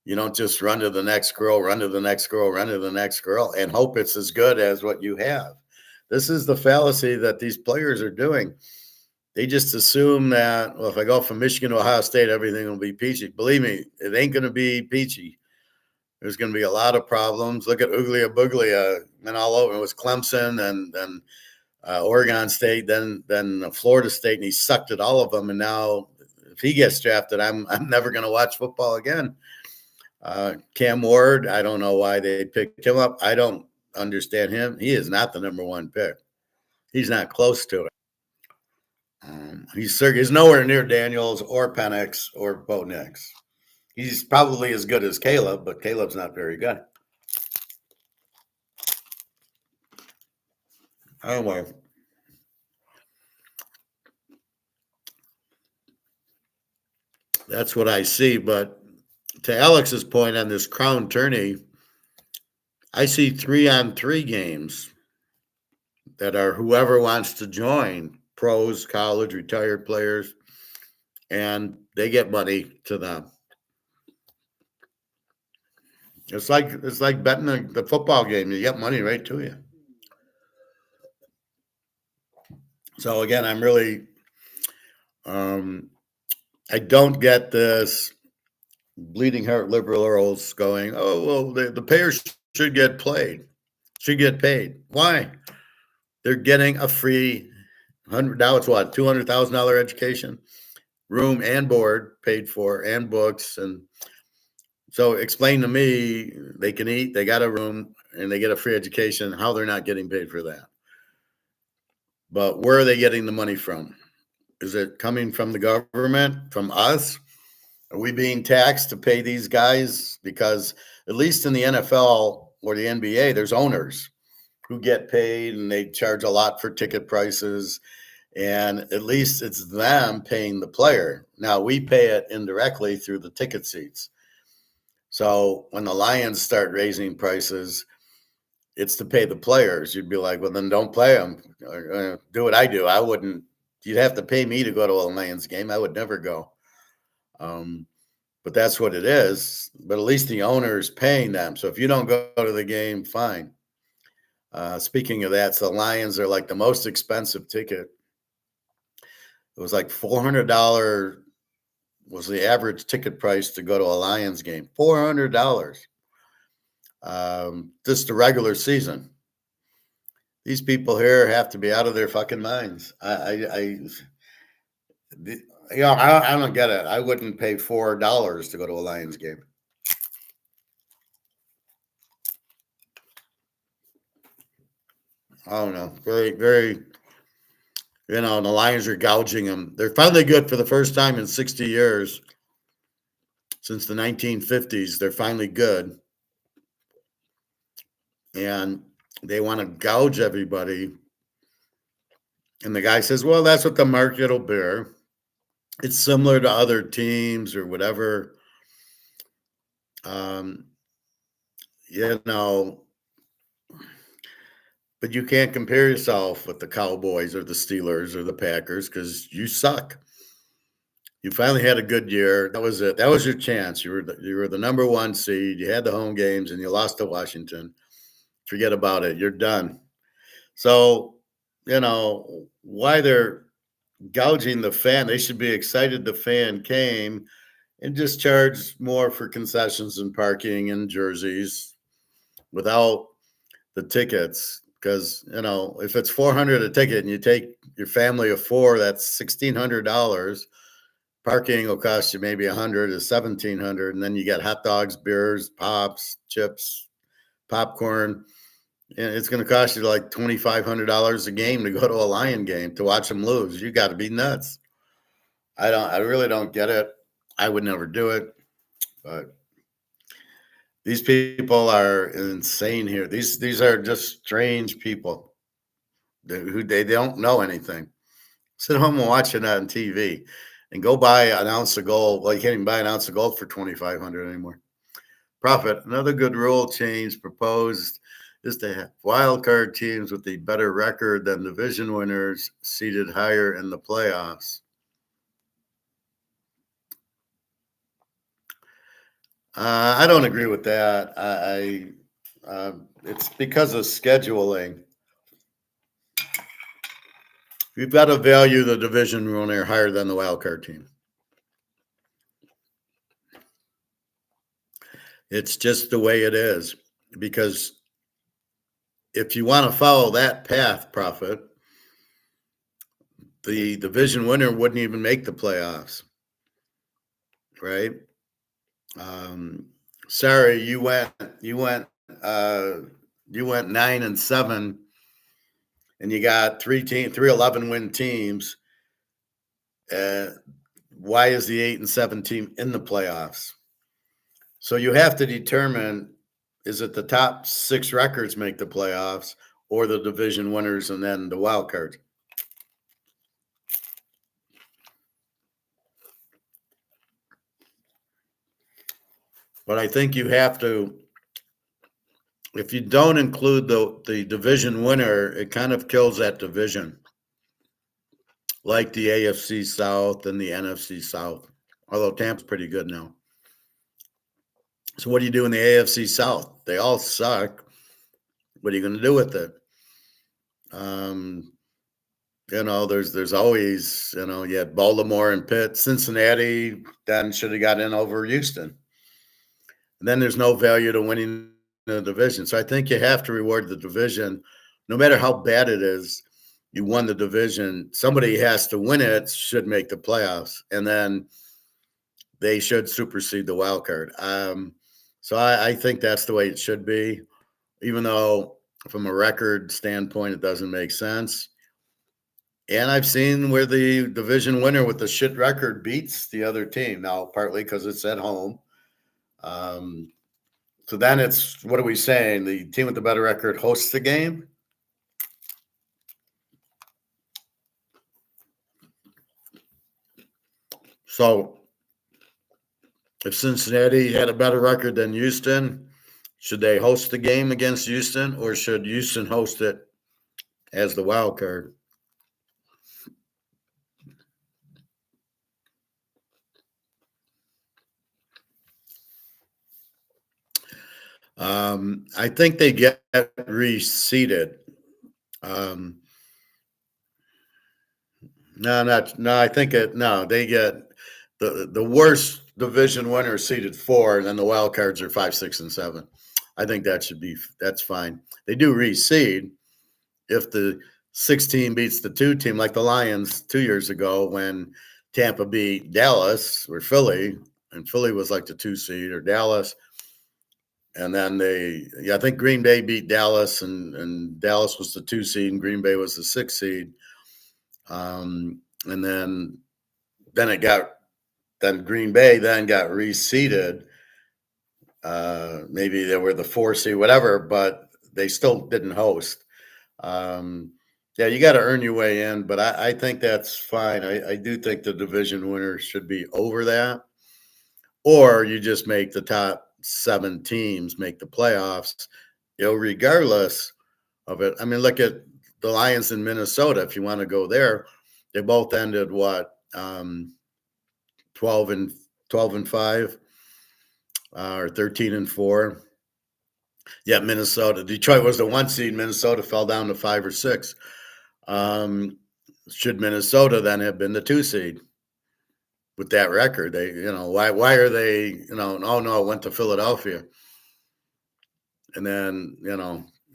you don't just run to the next girl, run to the next girl, run to the next girl, and hope it's as good as what you have. This is the fallacy that these players are doing. They just assume that, well, if I go from Michigan to Ohio State, everything will be peachy. Believe me, it ain't going to be peachy. There's going to be a lot of problems. Look at Uglia Buglia and all over. It was Clemson and Oregon State, then Florida State, and he sucked at all of them. And now, if he gets drafted, I'm never going to watch football again. Cam Ward, I don't know why they picked him up. I don't understand him. He is not the number 1 pick. He's not close to it. He's nowhere near Daniels or Penix or Bo Nix. He's probably as good as Caleb, but Caleb's not very good. Anyway, that's what I see. But to Alex's point on this crown tourney, I see 3-on-3 games that are whoever wants to join, pros, college, retired players, and they get money to them. It's like betting the football game. You get money right to you. So again, I'm really, I don't get this bleeding heart liberals going, oh, well, the players should get paid. Why? They're getting a free now it's what, $200,000 education, room and board paid for, and books. And so explain to me, they can eat, they got a room, and they get a free education, how they're not getting paid for that. But where are they getting the money from? Is it coming from the government, from us? Are we being taxed to pay these guys? Because at least in the NFL or the NBA, there's owners. who get paid, and they charge a lot for ticket prices. And at least it's them paying the player. Now we pay it indirectly through the ticket seats. So when the Lions start raising prices, it's to pay the players. You'd be like, well, then don't play them. Do what I do. I wouldn't. You'd have to pay me to go to a Lions game. I would never go. But that's what it is. But at least the owner is paying them. So if you don't go to the game, fine. Speaking of that, so the Lions are like the most expensive ticket. It was like $400 was the average ticket price to go to a Lions game. $400. Just the regular season. These people here have to be out of their fucking minds. I don't get it. I wouldn't pay $4 to go to a Lions game. I don't know. Very, very, the Lions are gouging them. They're finally good for the first time in 60 years. Since the 1950s, they're finally good. And they want to gouge everybody. And the guy says, well, that's what the market will bear. It's similar to other teams or whatever. But you can't compare yourself with the Cowboys or the Steelers or the Packers because you suck. You finally had a good year. That was it. That was your chance. You were the number one seed. You had the home games and you lost to Washington. Forget about it. You're done. So, why they're gouging the fan, they should be excited the fan came and just charge more for concessions and parking and jerseys without the tickets. Because, if it's $400 a ticket and you take your family of four, that's $1,600. Parking will cost you maybe $100 to $1,700. And then you get hot dogs, beers, pops, chips, popcorn. And it's going to cost you like $2,500 a game to go to a Lion game to watch them lose. You got to be nuts. I really don't get it. I would never do it. But these people are insane here. These are just strange people who they don't know anything. Sit home and watch it on TV and go buy an ounce of gold. Well, you can't even buy an ounce of gold for $2,500 anymore. Profit. Another good rule change proposed is to have wild card teams with a better record than division winners seated higher in the playoffs. I don't agree with that. It's because of scheduling. You've got to value the division winner higher than the wild card team. It's just the way it is. Because if you want to follow that path, Profit, the division winner wouldn't even make the playoffs, right? Sorry, you went 9-7, and you got three 11-win teams. Why is the 8-7 team in the playoffs? So you have to determine, is it the top 6 records make the playoffs or the division winners and then the wild cards? But I think you have to, if you don't include the division winner, it kind of kills that division. Like the AFC South and the NFC South. Although Tampa's pretty good now. So what do you do in the AFC South? They all suck. What are you going to do with it? There's always, you had Baltimore and Pitt, Cincinnati, then should have got in over Houston. And then there's no value to winning the division. So I think you have to reward the division. No matter how bad it is, you won the division. Somebody has to win it, should make the playoffs. And then they should supersede the wild card. So I think that's the way it should be, even though from a record standpoint, it doesn't make sense. And I've seen where the division winner with the shit record beats the other team. Now, partly because it's at home. So then it's, what are we saying? The team with the better record hosts the game? So if Cincinnati had a better record than Houston, should they host the game against Houston, or should Houston host it as the wild card? I think they get reseeded. Um, no. I think they get the worst division winner seeded 4, and then the wild cards are 5, 6, and 7. I think that's fine. They do reseed if the 6 team beats the 2 team, like the Lions 2 years ago when Tampa beat Dallas or Philly, and Philly was like the 2 seed, or Dallas. And then I think Green Bay beat Dallas, and Dallas was the 2 seed, and Green Bay was the 6 seed. And then Green Bay then got reseeded. Maybe they were the 4 seed, whatever, but they still didn't host. Yeah, you got to earn your way in, but I think that's fine. I do think the division winner should be over that, or you just make the top 7 teams make the playoffs, regardless of it. I mean, look at the Lions in Minnesota. If you want to go there, they both ended what 12-5 or 13-4. Yeah, Detroit was the 1 seed. Minnesota fell down to 5 or 6. Should Minnesota then have been the 2 seed with that record? They, why are they, oh no, it went to Philadelphia. And then,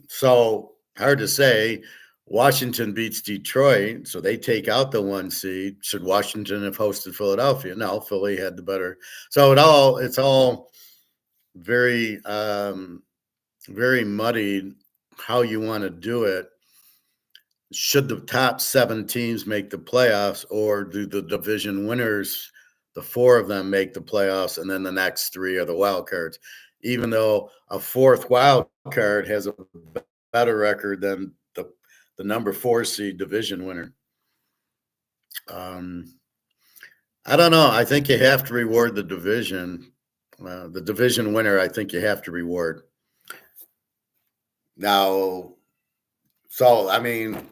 so hard to say. Washington beats Detroit, so they take out the 1 seed. Should Washington have hosted Philadelphia? No, Philly had the better. So it's all very, very muddied how you want to do it. Should the top 7 teams make the playoffs, or do the division winners, the 4 of them, make the playoffs, and then the next 3 are the wild cards? Even though a 4th wild card has a better record than the number 4 seed division winner. I don't know. I think you have to reward the division winner. I think you have to reward. Now, so I mean,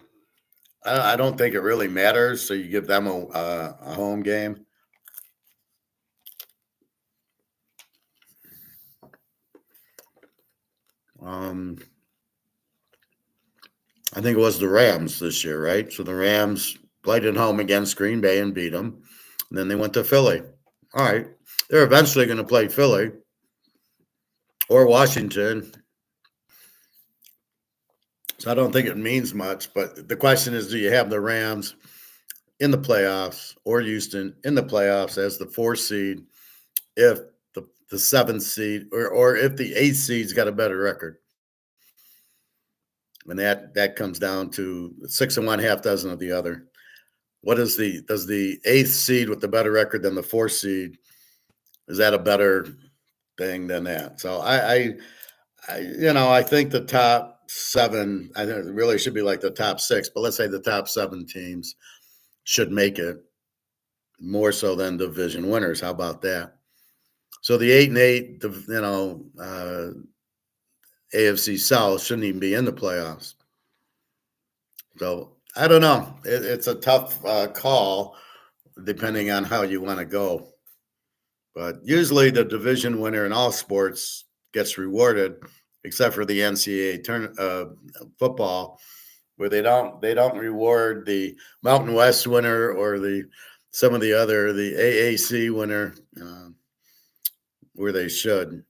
I don't think it really matters. So you give them a home game. I think it was the Rams this year, right? So the Rams played at home against Green Bay and beat them. And then they went to Philly. All right. They're eventually going to play Philly or Washington. So I don't think it means much. But the question is, do you have the Rams in the playoffs or Houston in the playoffs as the 4 seed if the 7th seed or if the 8th seed's got a better record? And that comes down to 6 of one, half dozen of the other. Does the 8th seed with the better record than the 4th seed, is that a better thing than that? So I think the top 7, I think it really should be like the top 6, but let's say the top 7 teams should make it, more so than division winners. How about that? So the 8-8, AFC South shouldn't even be in the playoffs. So I don't know. It's a tough call depending on how you want to go. But usually the division winner in all sports gets rewarded, except for the NCAA football, where they don't reward the Mountain West winner or the AAC winner, where they should.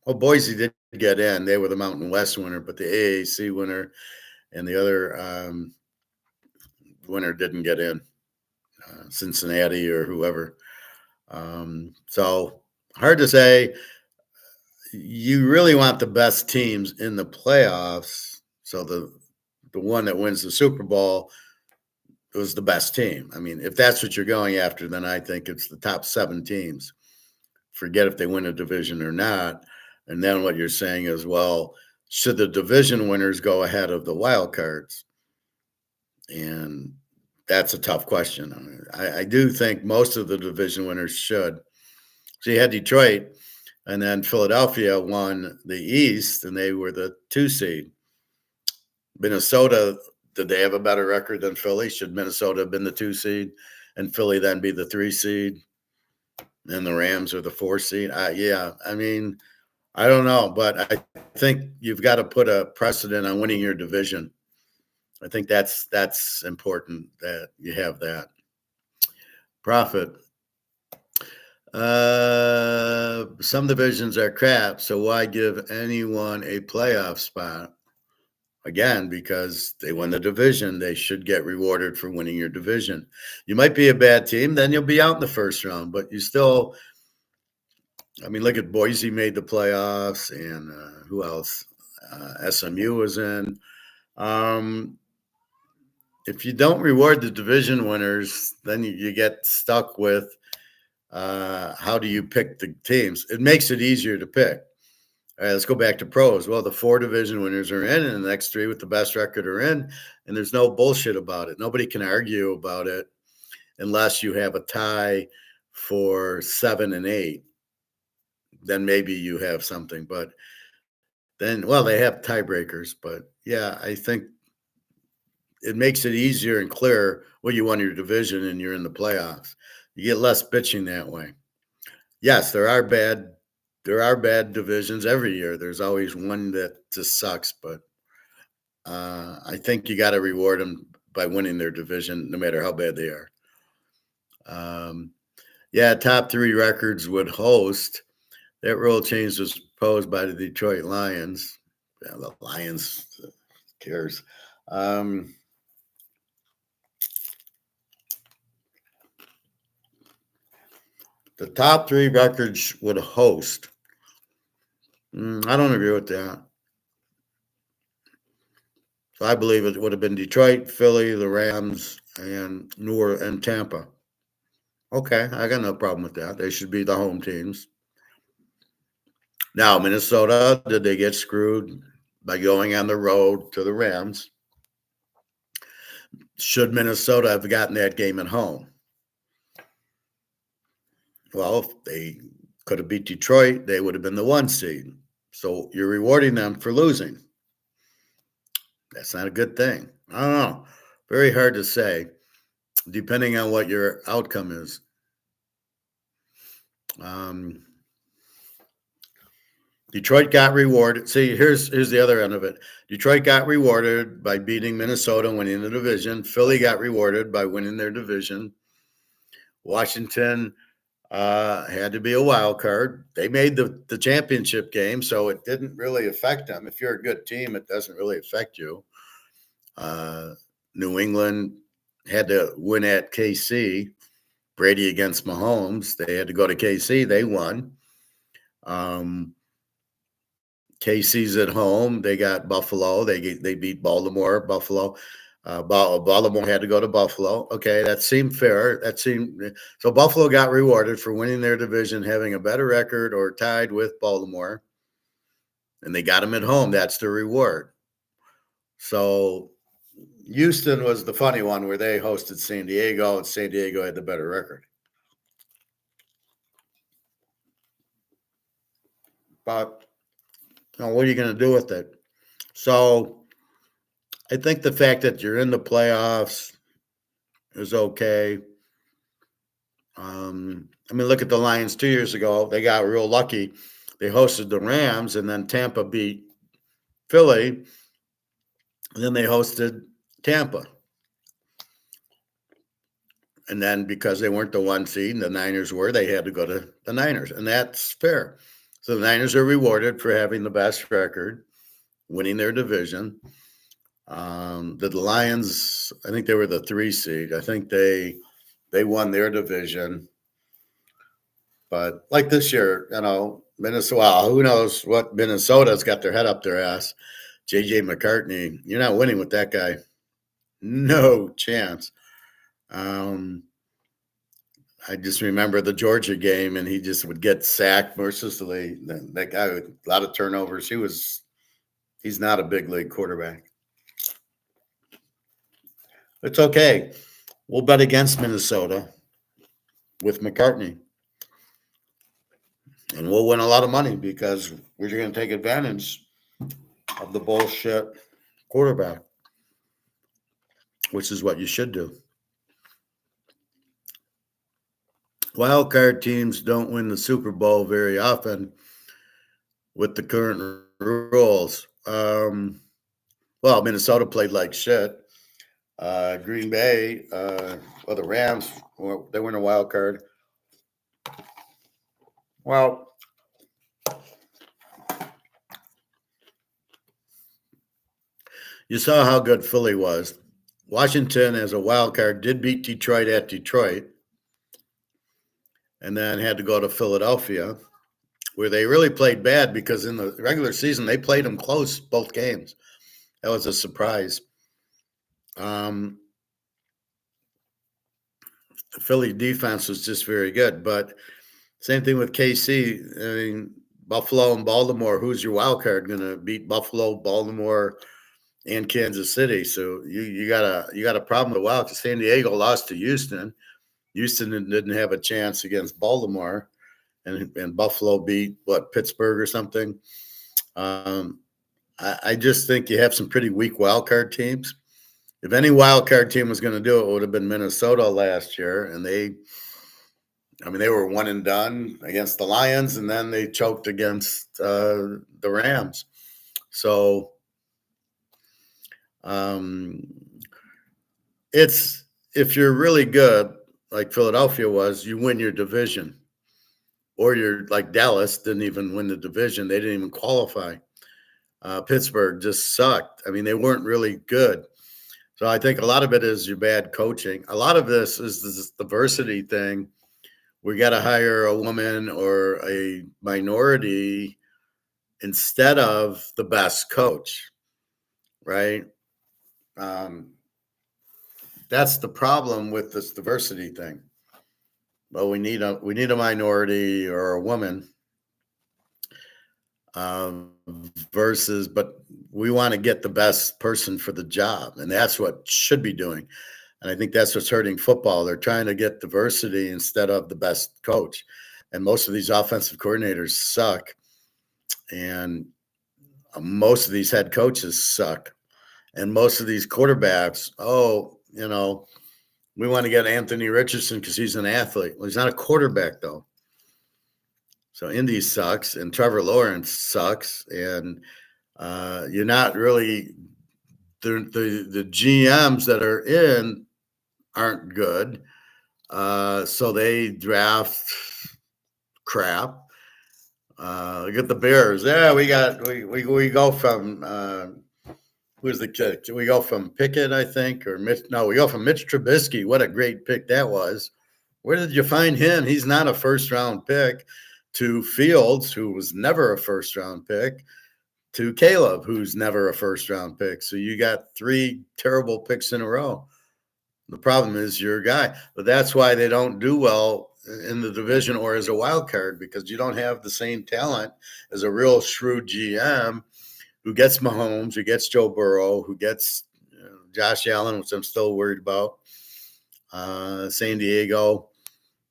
Boise did get in. They were the Mountain West winner, but the AAC winner and the other winner didn't get in, Cincinnati or whoever. So hard to say. You really want the best teams in the playoffs. So the one that wins the Super Bowl was the best team. I mean, if that's what you're going after, then I think it's the top 7 teams. Forget if they win a division or not. And then what you're saying is, well, should the division winners go ahead of the wild cards? And That's a tough question. I do think most of the division winners should. So you had Detroit, and then Philadelphia won the East, and they were the 2 seed. Minnesota, did they have a better record than Philly? Should Minnesota have been the 2 seed, and Philly then be the 3 seed, and the Rams are the 4 seed? Yeah, I mean, I don't know, but I think you've got to put a precedent on winning your division. I think that's important that you have that. Profit. Some divisions are crap, so why give anyone a playoff spot? Again, because they won the division, they should get rewarded for winning your division. You might be a bad team, then you'll be out in the first round, but you still, I mean, look at Boise made the playoffs, and who else? SMU was in. If you don't reward the division winners, then you get stuck with how do you pick the teams? It makes it easier to pick. All right, let's go back to pros. Well, the 4 division winners are in, and the next 3 with the best record are in, and there's no bullshit about it. Nobody can argue about it unless you have a tie for 7 and 8. Then maybe you have something, but then, well, they have tiebreakers. But yeah, I think it makes it easier and clearer what you won your division and you're in the playoffs. You get less bitching that way. Yes, there are bad divisions every year. There's always one that just sucks, but I think you got to reward them by winning their division, no matter how bad they are. Yeah, top 3 records would host. That rule change was proposed by the Detroit Lions. Yeah, the Lions, who cares? The top 3 records would host. I don't agree with that. So I believe it would have been Detroit, Philly, the Rams, and and Tampa. Okay, I got no problem with that. They should be the home teams. Now, Minnesota, did they get screwed by going on the road to the Rams? Should Minnesota have gotten that game at home? Well, if they could have beat Detroit, they would have been the 1 seed. So you're rewarding them for losing. That's not a good thing. I don't know. Very hard to say, depending on what your outcome is. Detroit got rewarded. See, here's the other end of it. Detroit got rewarded by beating Minnesota, winning the division. Philly got rewarded by winning their division. Washington had to be a wild card. They made the championship game, so it didn't really affect them. If you're a good team, it doesn't really affect you. New England had to win at KC. Brady against Mahomes. They had to go to KC. They won. KC's at home. They got Buffalo. They beat Baltimore. Buffalo. Baltimore had to go to Buffalo. Okay, that seemed fair. So Buffalo got rewarded for winning their division, having a better record or tied with Baltimore, and they got them at home. That's the reward. So Houston was the funny one where they hosted San Diego, and San Diego had the better record. But what are you going to do with it? So I think the fact that you're in the playoffs is okay. I mean, look at the Lions 2 years ago. They got real lucky. They hosted the Rams, and then Tampa beat Philly, and then they hosted Tampa. And then because they weren't the 1 seed and the Niners were, they had to go to the Niners, and that's fair. So the Niners are rewarded for having the best record, winning their division. The Lions, I think they were the 3 seed. I think they won their division. But like this year, Minnesota, who knows what Minnesota's got their head up their ass. J.J. McCartney, you're not winning with that guy. No chance. I just remember the Georgia game, and he just would get sacked mercilessly. That guy with a lot of turnovers. He's not a big league quarterback. It's okay. We'll bet against Minnesota with McCartney, and we'll win a lot of money because we're going to take advantage of the bullshit quarterback, which is what you should do. Wild card teams don't win the Super Bowl very often with the current rules. Well, Minnesota played like shit. Green Bay, well, the Rams, they win a wild card. Well, you saw how good Philly was. Washington, as a wild card, did beat Detroit at Detroit and then had to go to Philadelphia, where they really played bad because in the regular season, they played them close both games. That was a surprise. The Philly defense was just very good, but same thing with KC. I mean, Buffalo and Baltimore. Who's your wild card going to beat Buffalo, Baltimore, and Kansas City? So you got a problem with wild. San Diego lost to Houston. Houston didn't have a chance against Baltimore, and Buffalo beat Pittsburgh or something. I just think you have some pretty weak wild card teams. If any wild card team was going to do it, it would have been Minnesota last year, and they were one and done against the Lions, and then they choked against the Rams. So it's if you're really good, like Philadelphia was, you win your division. Or you're like Dallas, didn't even win the division. They didn't even qualify. Pittsburgh just sucked. I mean, they weren't really good. So I think a lot of it is your bad coaching. A lot of this is this diversity thing. We got to hire a woman or a minority instead of the best coach, right? That's the problem with this diversity thing. Well, we need a minority or a woman versus, but we want to get the best person for the job, and that's what should be doing. And I think that's what's hurting football. They're trying to get diversity instead of the best coach. And most of these offensive coordinators suck. And most of these head coaches suck. And most of these quarterbacks, we want to get Anthony Richardson because he's an athlete. Well, he's not a quarterback, though. So Indy sucks, and Trevor Lawrence sucks. And you're not really the GMs that are in aren't good. So they draft crap. Look at the Bears. Yeah, we go from who's the kid? We go from Pickett, I think, or Mitch. No, we go from Mitch Trubisky. What a great pick that was. Where did you find him? He's not a first round pick. To Fields, who was never a first round pick, to Caleb, who's never a first round pick. So you got 3 terrible picks in a row. The problem is your guy. But that's why they don't do well in the division or as a wild card, because you don't have the same talent as a real shrewd GM who gets Mahomes, who gets Joe Burrow, who gets Josh Allen, which I'm still worried about. San Diego.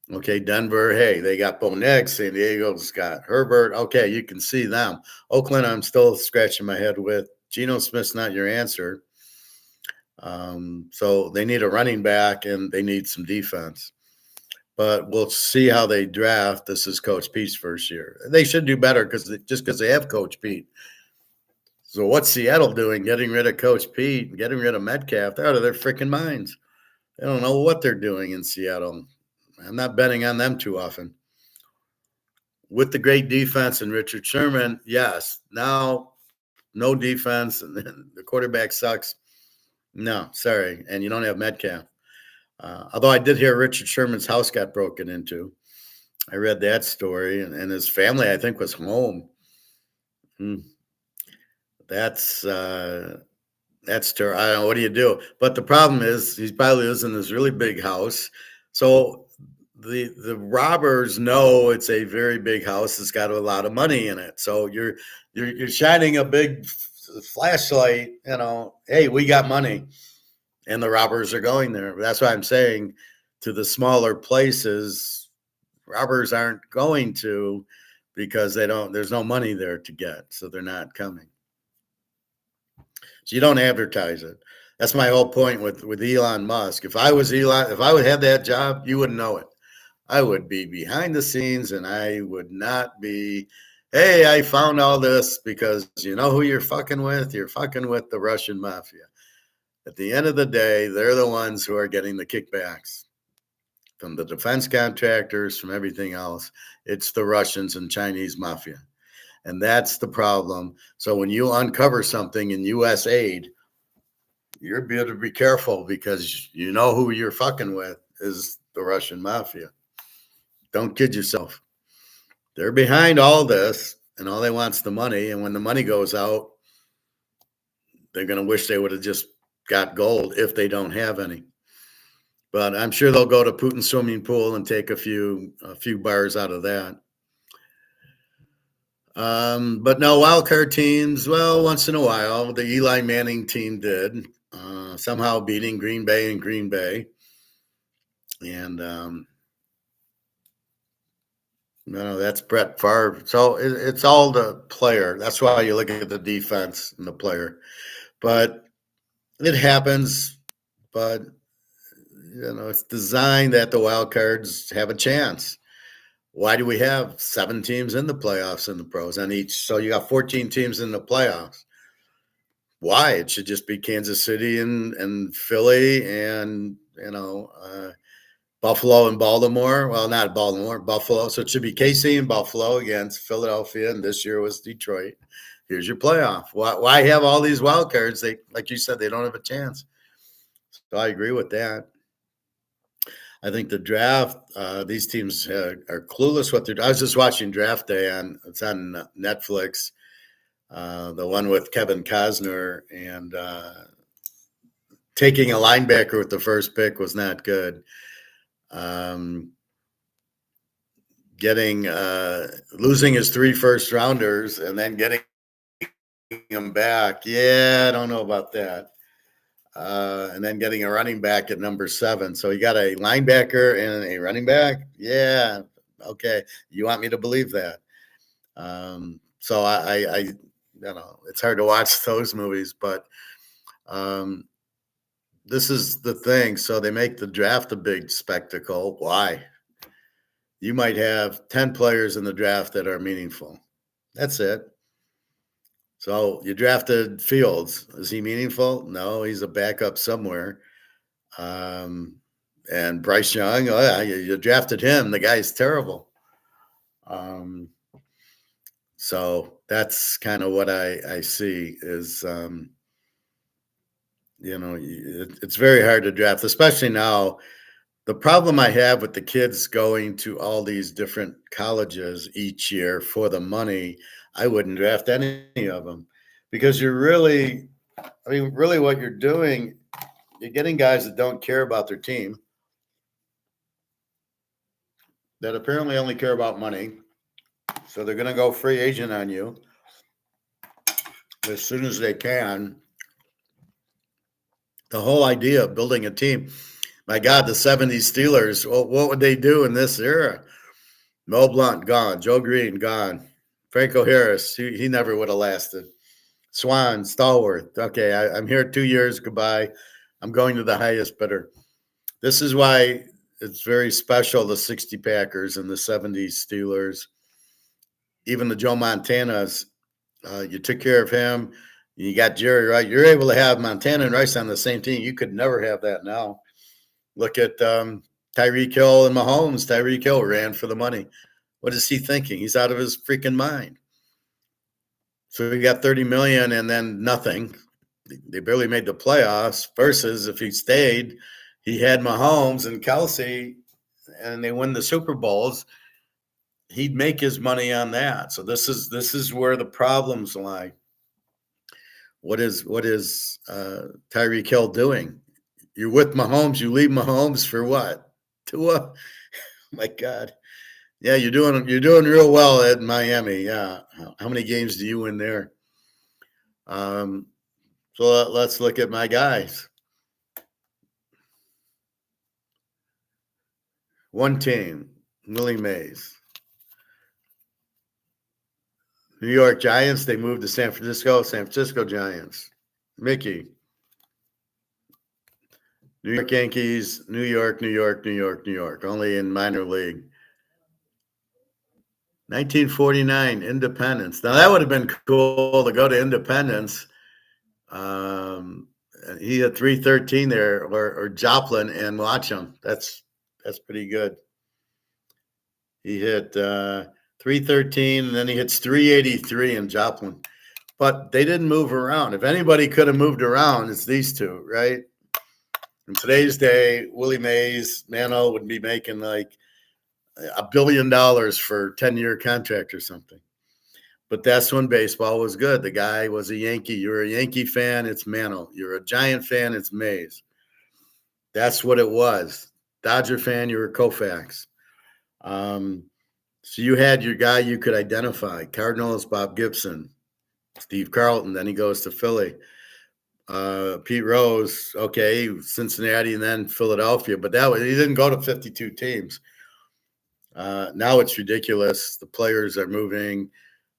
Okay, Denver, hey, they got Bo Nix. San Diego's got Herbert. Okay, you can see them. Oakland, I'm still scratching my head with. Geno Smith's not your answer. So they need a running back and they need some defense. But we'll see how they draft. This is Coach Pete's first year. They should do better because they have Coach Pete. So what's Seattle doing? Getting rid of Coach Pete, getting rid of Metcalf. They're out of their freaking minds. They don't know what they're doing in Seattle. I'm not betting on them too often. With the great defense and Richard Sherman, yes. Now, no defense and the quarterback sucks. No, sorry. And you don't have Metcalf. Although I did hear Richard Sherman's house got broken into. I read that story, and his family, I think, was home. That's terrible. I don't know. What do you do? But the problem is he probably lives in this really big house. So the robbers know it's a very big house. It's got a lot of money in it. So you're shining a big flashlight, hey, we got money. and the robbers are going there. That's why I'm saying to the smaller places, robbers aren't going to, because there's no money there to get, so they're not coming. So you don't advertise it. That's my whole point with Elon Musk. If I was Elon, if I would have that job, you wouldn't know it. I would be behind the scenes, and I would not be, hey, I found all this, because you know who you're fucking with? You're fucking with the Russian mafia. At the end of the day, they're the ones who are getting the kickbacks from the defense contractors, from everything else. It's the Russians and Chinese mafia. And that's the problem. So when you uncover something in U.S. aid, you're better be careful, because you know who you're fucking with is the Russian mafia. Don't kid yourself. They're behind all this, and all they want's the money. And when the money goes out, they're going to wish they would have just got gold if they don't have any. But I'm sure they'll go to Putin's swimming pool and take a few bars out of that. But no wildcard teams. Well, once in a while, the Eli Manning team did, somehow beating Green Bay and Green Bay. And no, that's Brett Favre. So it's all the player. That's why you look at the defense and the player. But it happens. But it's designed that the wild cards have a chance. Why do we have 7 teams in the playoffs in the pros on each? So you got 14 teams in the playoffs. Why? It should just be Kansas City and Philly and, Buffalo and Baltimore. Well, not Baltimore, Buffalo. So it should be KC and Buffalo against Philadelphia. And this year was Detroit. Here's your playoff. Why have all these wild cards? They, like you said, they don't have a chance. So I agree with that. I think the draft, these teams are clueless what they're doing. I was just watching Draft Day it's on Netflix, the one with Kevin Costner, and taking a linebacker with the first pick was not good. Losing his 3 first rounders and then getting him back. Yeah, I don't know about that. And then getting a running back at number 7. So you got a linebacker and a running back. Yeah. Okay. You want me to believe that? So I it's hard to watch those movies, but this is the thing. So they make the draft a big spectacle. Why? You might have 10 players in the draft that are meaningful. That's it. So you drafted Fields. Is he meaningful? No, he's a backup somewhere. And Bryce Young, oh yeah, you drafted him. The guy's terrible. So that's kind of what I see is, it's very hard to draft, especially now. The problem I have with the kids going to all these different colleges each year for the money, I wouldn't draft any of them, because really what you're doing, you're getting guys that don't care about their team, that apparently only care about money. So they're going to go free agent on you as soon as they can. The whole idea of building a team, my God, the 70s Steelers, well, what would they do in this era? Mel Blount, gone. Joe Green, gone. Franco Harris, he never would have lasted. Swan, Stallworth, okay, I'm here 2 years, goodbye. I'm going to the highest bidder. This is why it's very special, the 60 Packers and the 70s Steelers. Even the Joe Montanas, you took care of him. You got Jerry Rice. You're able to have Montana and Rice on the same team. You could never have that now. Look at Tyreek Hill and Mahomes. Tyreek Hill ran for the money. What is he thinking? He's out of his freaking mind. So he got $30 million and then nothing. They barely made the playoffs. Versus if he stayed, he had Mahomes and Kelsey, and they win the Super Bowls. He'd make his money on that. So this is where the problems lie. What is Tyreek Hill doing? You're with Mahomes. You leave Mahomes for what? Tua? My God. Yeah, you're doing real well at Miami. Yeah. How many games do you win there? So let's look at my guys. One team, Willie Mays. New York Giants, they moved to San Francisco Giants. Mickey. New York Yankees, New York, New York, New York, New York, only in minor league. 1949, Independence. Now, that would have been cool to go to Independence. He had 313 there, or Joplin, and watch him. That's pretty good. He hit 313, and then he hits 383 in Joplin. But they didn't move around. If anybody could have moved around, it's these two, right? In today's day, Willie Mays, Mano would be making like $1 billion for a 10-year contract or something. But that's when baseball was good. The guy was a Yankee. You're a Yankee fan, it's Mano. You're a Giant fan, it's Mays. That's what it was. Dodger fan, you were Koufax. So you had your guy you could identify. Cardinals, Bob Gibson. Steve Carlton, then he goes to Philly. Pete Rose, okay, Cincinnati, and then Philadelphia. But he didn't go to 52 teams. Now it's ridiculous. The players are moving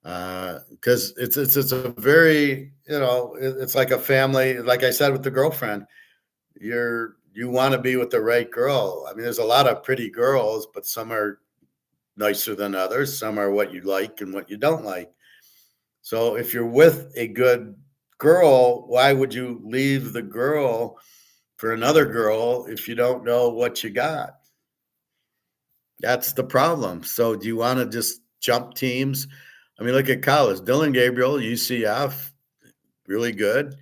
because it's a very, it's like a family. Like I said with the girlfriend, you want to be with the right girl. I mean, there's a lot of pretty girls, but some are nicer than others. Some are what you like and what you don't like. So if you're with a good girl, why would you leave the girl for another girl if you don't know what you got? That's the problem. So do you want to just jump teams? I mean, look at college. Dylan Gabriel, UCF, really good.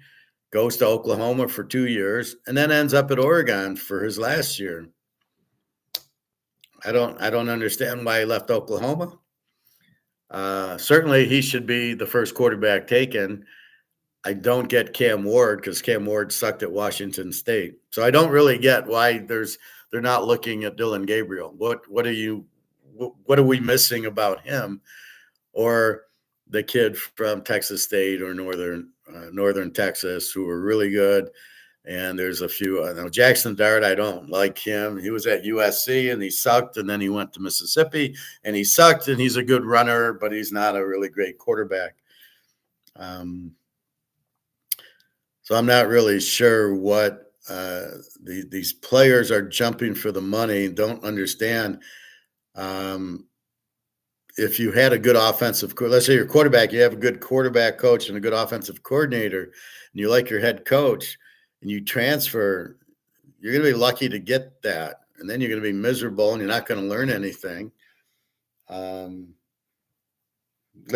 Goes to Oklahoma for 2 years and then ends up at Oregon for his last year. I don't understand why he left Oklahoma. Certainly he should be the first quarterback taken. I don't get Cam Ward because Cam Ward sucked at Washington State. So I don't really get why they're not looking at Dylan Gabriel. What are we missing about him, or the kid from Texas State or Northern Texas who were really good? And there's a few. Jackson Dart, I don't like him. He was at USC and he sucked, and then he went to Mississippi and he sucked, and he's a good runner, but he's not a really great quarterback. So I'm not really sure what these players are jumping for the money. Don't understand. If you had a good offensive, let's say your quarterback, you have a good quarterback coach and a good offensive coordinator, and you like your head coach, and you transfer, you're going to be lucky to get that. And then you're going to be miserable and you're not going to learn anything. Like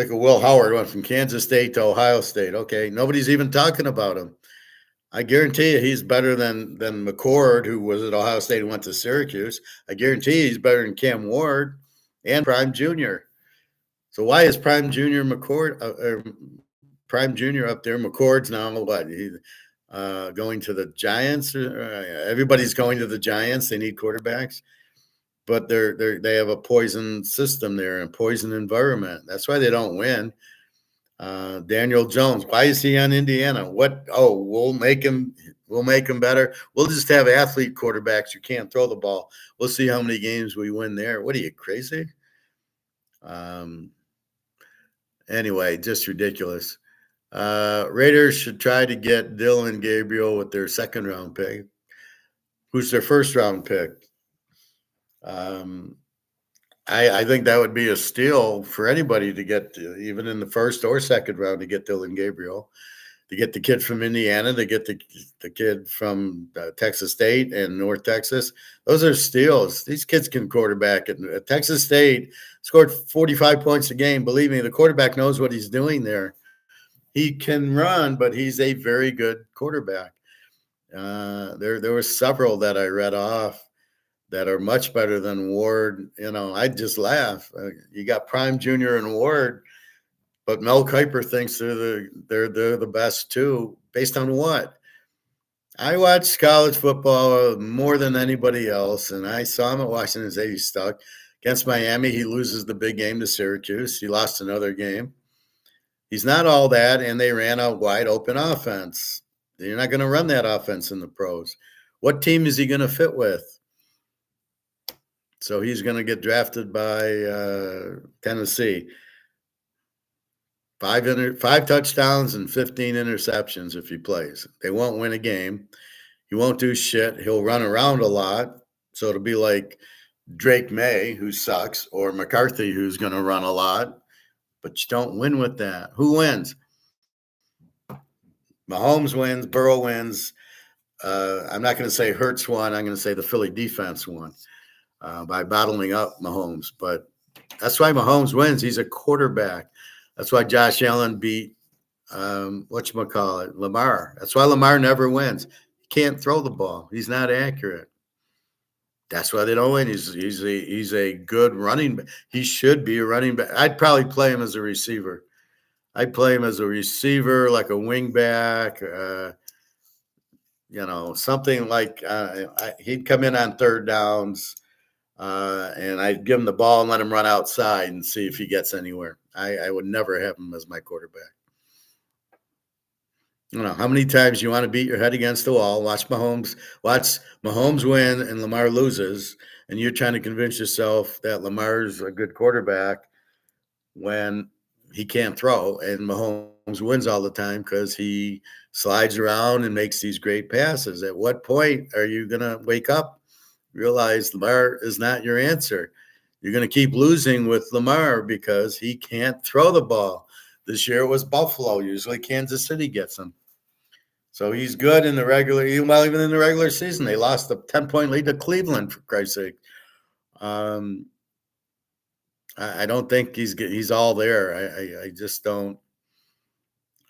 a Will Howard went from Kansas State to Ohio State. Okay, nobody's even talking about him. I guarantee you he's better than McCord, who was at Ohio State and went to Syracuse. I guarantee he's better than Cam Ward and Prime Jr. So why is Prime Jr. Prime Jr. up there? McCord's now what? Going to the Giants? Everybody's going to the Giants. They need quarterbacks, but they have a poison system there and poison environment. That's why they don't win. Daniel Jones, why is he on Indiana? What? Oh, we'll make him better. We'll just have athlete quarterbacks who can't throw the ball. We'll see how many games we win there. What are you, crazy? Anyway, just ridiculous. Raiders should try to get Dylan Gabriel with their second round pick. Who's their first round pick? I think that would be a steal for anybody to get, even in the first or second round, to get Dylan Gabriel, to get the kid from Indiana, to get the kid from Texas State and North Texas. Those are steals. These kids can quarterback. At Texas State scored 45 points a game. Believe me, the quarterback knows what he's doing there. He can run, but he's a very good quarterback. There were several that I read off that are much better than Ward. I just laugh. You got Prime Jr. and Ward, but Mel Kiper thinks they're the best too. Based on what? I watched college football more than anybody else, and I saw him at Washington State. He's stuck against Miami. He loses the big game to Syracuse. He lost another game. He's not all that, and they ran a wide open offense. You're not going to run that offense in the pros. What team is he going to fit with? So he's going to get drafted by Tennessee. 5 touchdowns and 15 interceptions if he plays. They won't win a game. He won't do shit. He'll run around a lot. So it'll be like Drake May, who sucks, or McCarthy, who's going to run a lot. But you don't win with that. Who wins? Mahomes wins. Burrow wins. I'm not going to say Hurts won. I'm going to say the Philly defense won by bottling up Mahomes. But that's why Mahomes wins. He's a quarterback. That's why Josh Allen beat Lamar. That's why Lamar never wins. He can't throw the ball. He's not accurate. That's why they don't win. He's a good running back. He should be a running back. I'd probably play him as a receiver. I'd play him as a receiver, like a wing back, something like he'd come in on third downs, and I'd give him the ball and let him run outside and see if he gets anywhere. I would never have him as my quarterback. How many times you want to beat your head against the wall, watch Mahomes win and Lamar loses, and you're trying to convince yourself that Lamar's a good quarterback when he can't throw, and Mahomes wins all the time because he slides around and makes these great passes. At what point are you going to wake up, realize Lamar is not your answer? You're going to keep losing with Lamar because he can't throw the ball. This year it was Buffalo. Usually Kansas City gets him. So he's good in the regular, even in the regular season. They lost a 10-point lead to Cleveland, for Christ's sake. I don't think he's all there. I just don't.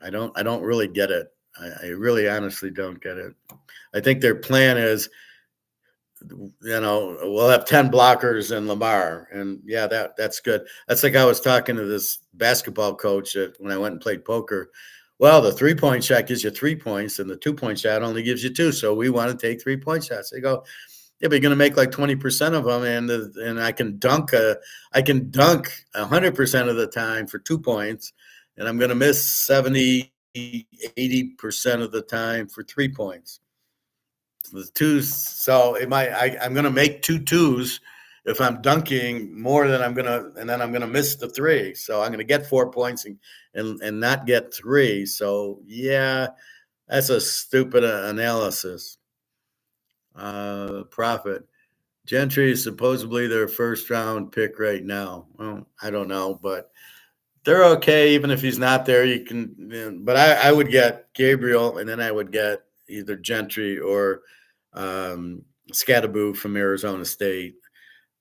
I don't really get it. I really honestly don't get it. I think their plan is, we'll have 10 blockers in Lamar, and yeah, that's good. That's like I was talking to this basketball coach when I went and played poker. Well, the 3-point shot gives you 3 points, and the 2-point shot only gives you 2. So we want to take 3-point shots. They go, yeah, but you're going to make like 20% of them, and I can dunk 100% of the time for 2 points, and I'm going to miss 70, 80% of the time for 3 points. The twos, so I'm going to make 2 twos if I'm dunking more than and then I'm gonna miss the 3. So I'm going to get 4 points and not get 3. So yeah, that's a stupid analysis. Profit. Gentry is supposedly their first round pick right now. Well, I don't know, but they're okay. Even if he's not there, you can. But I would get Gabriel, and then I would get either Gentry or Scatterboo from Arizona State.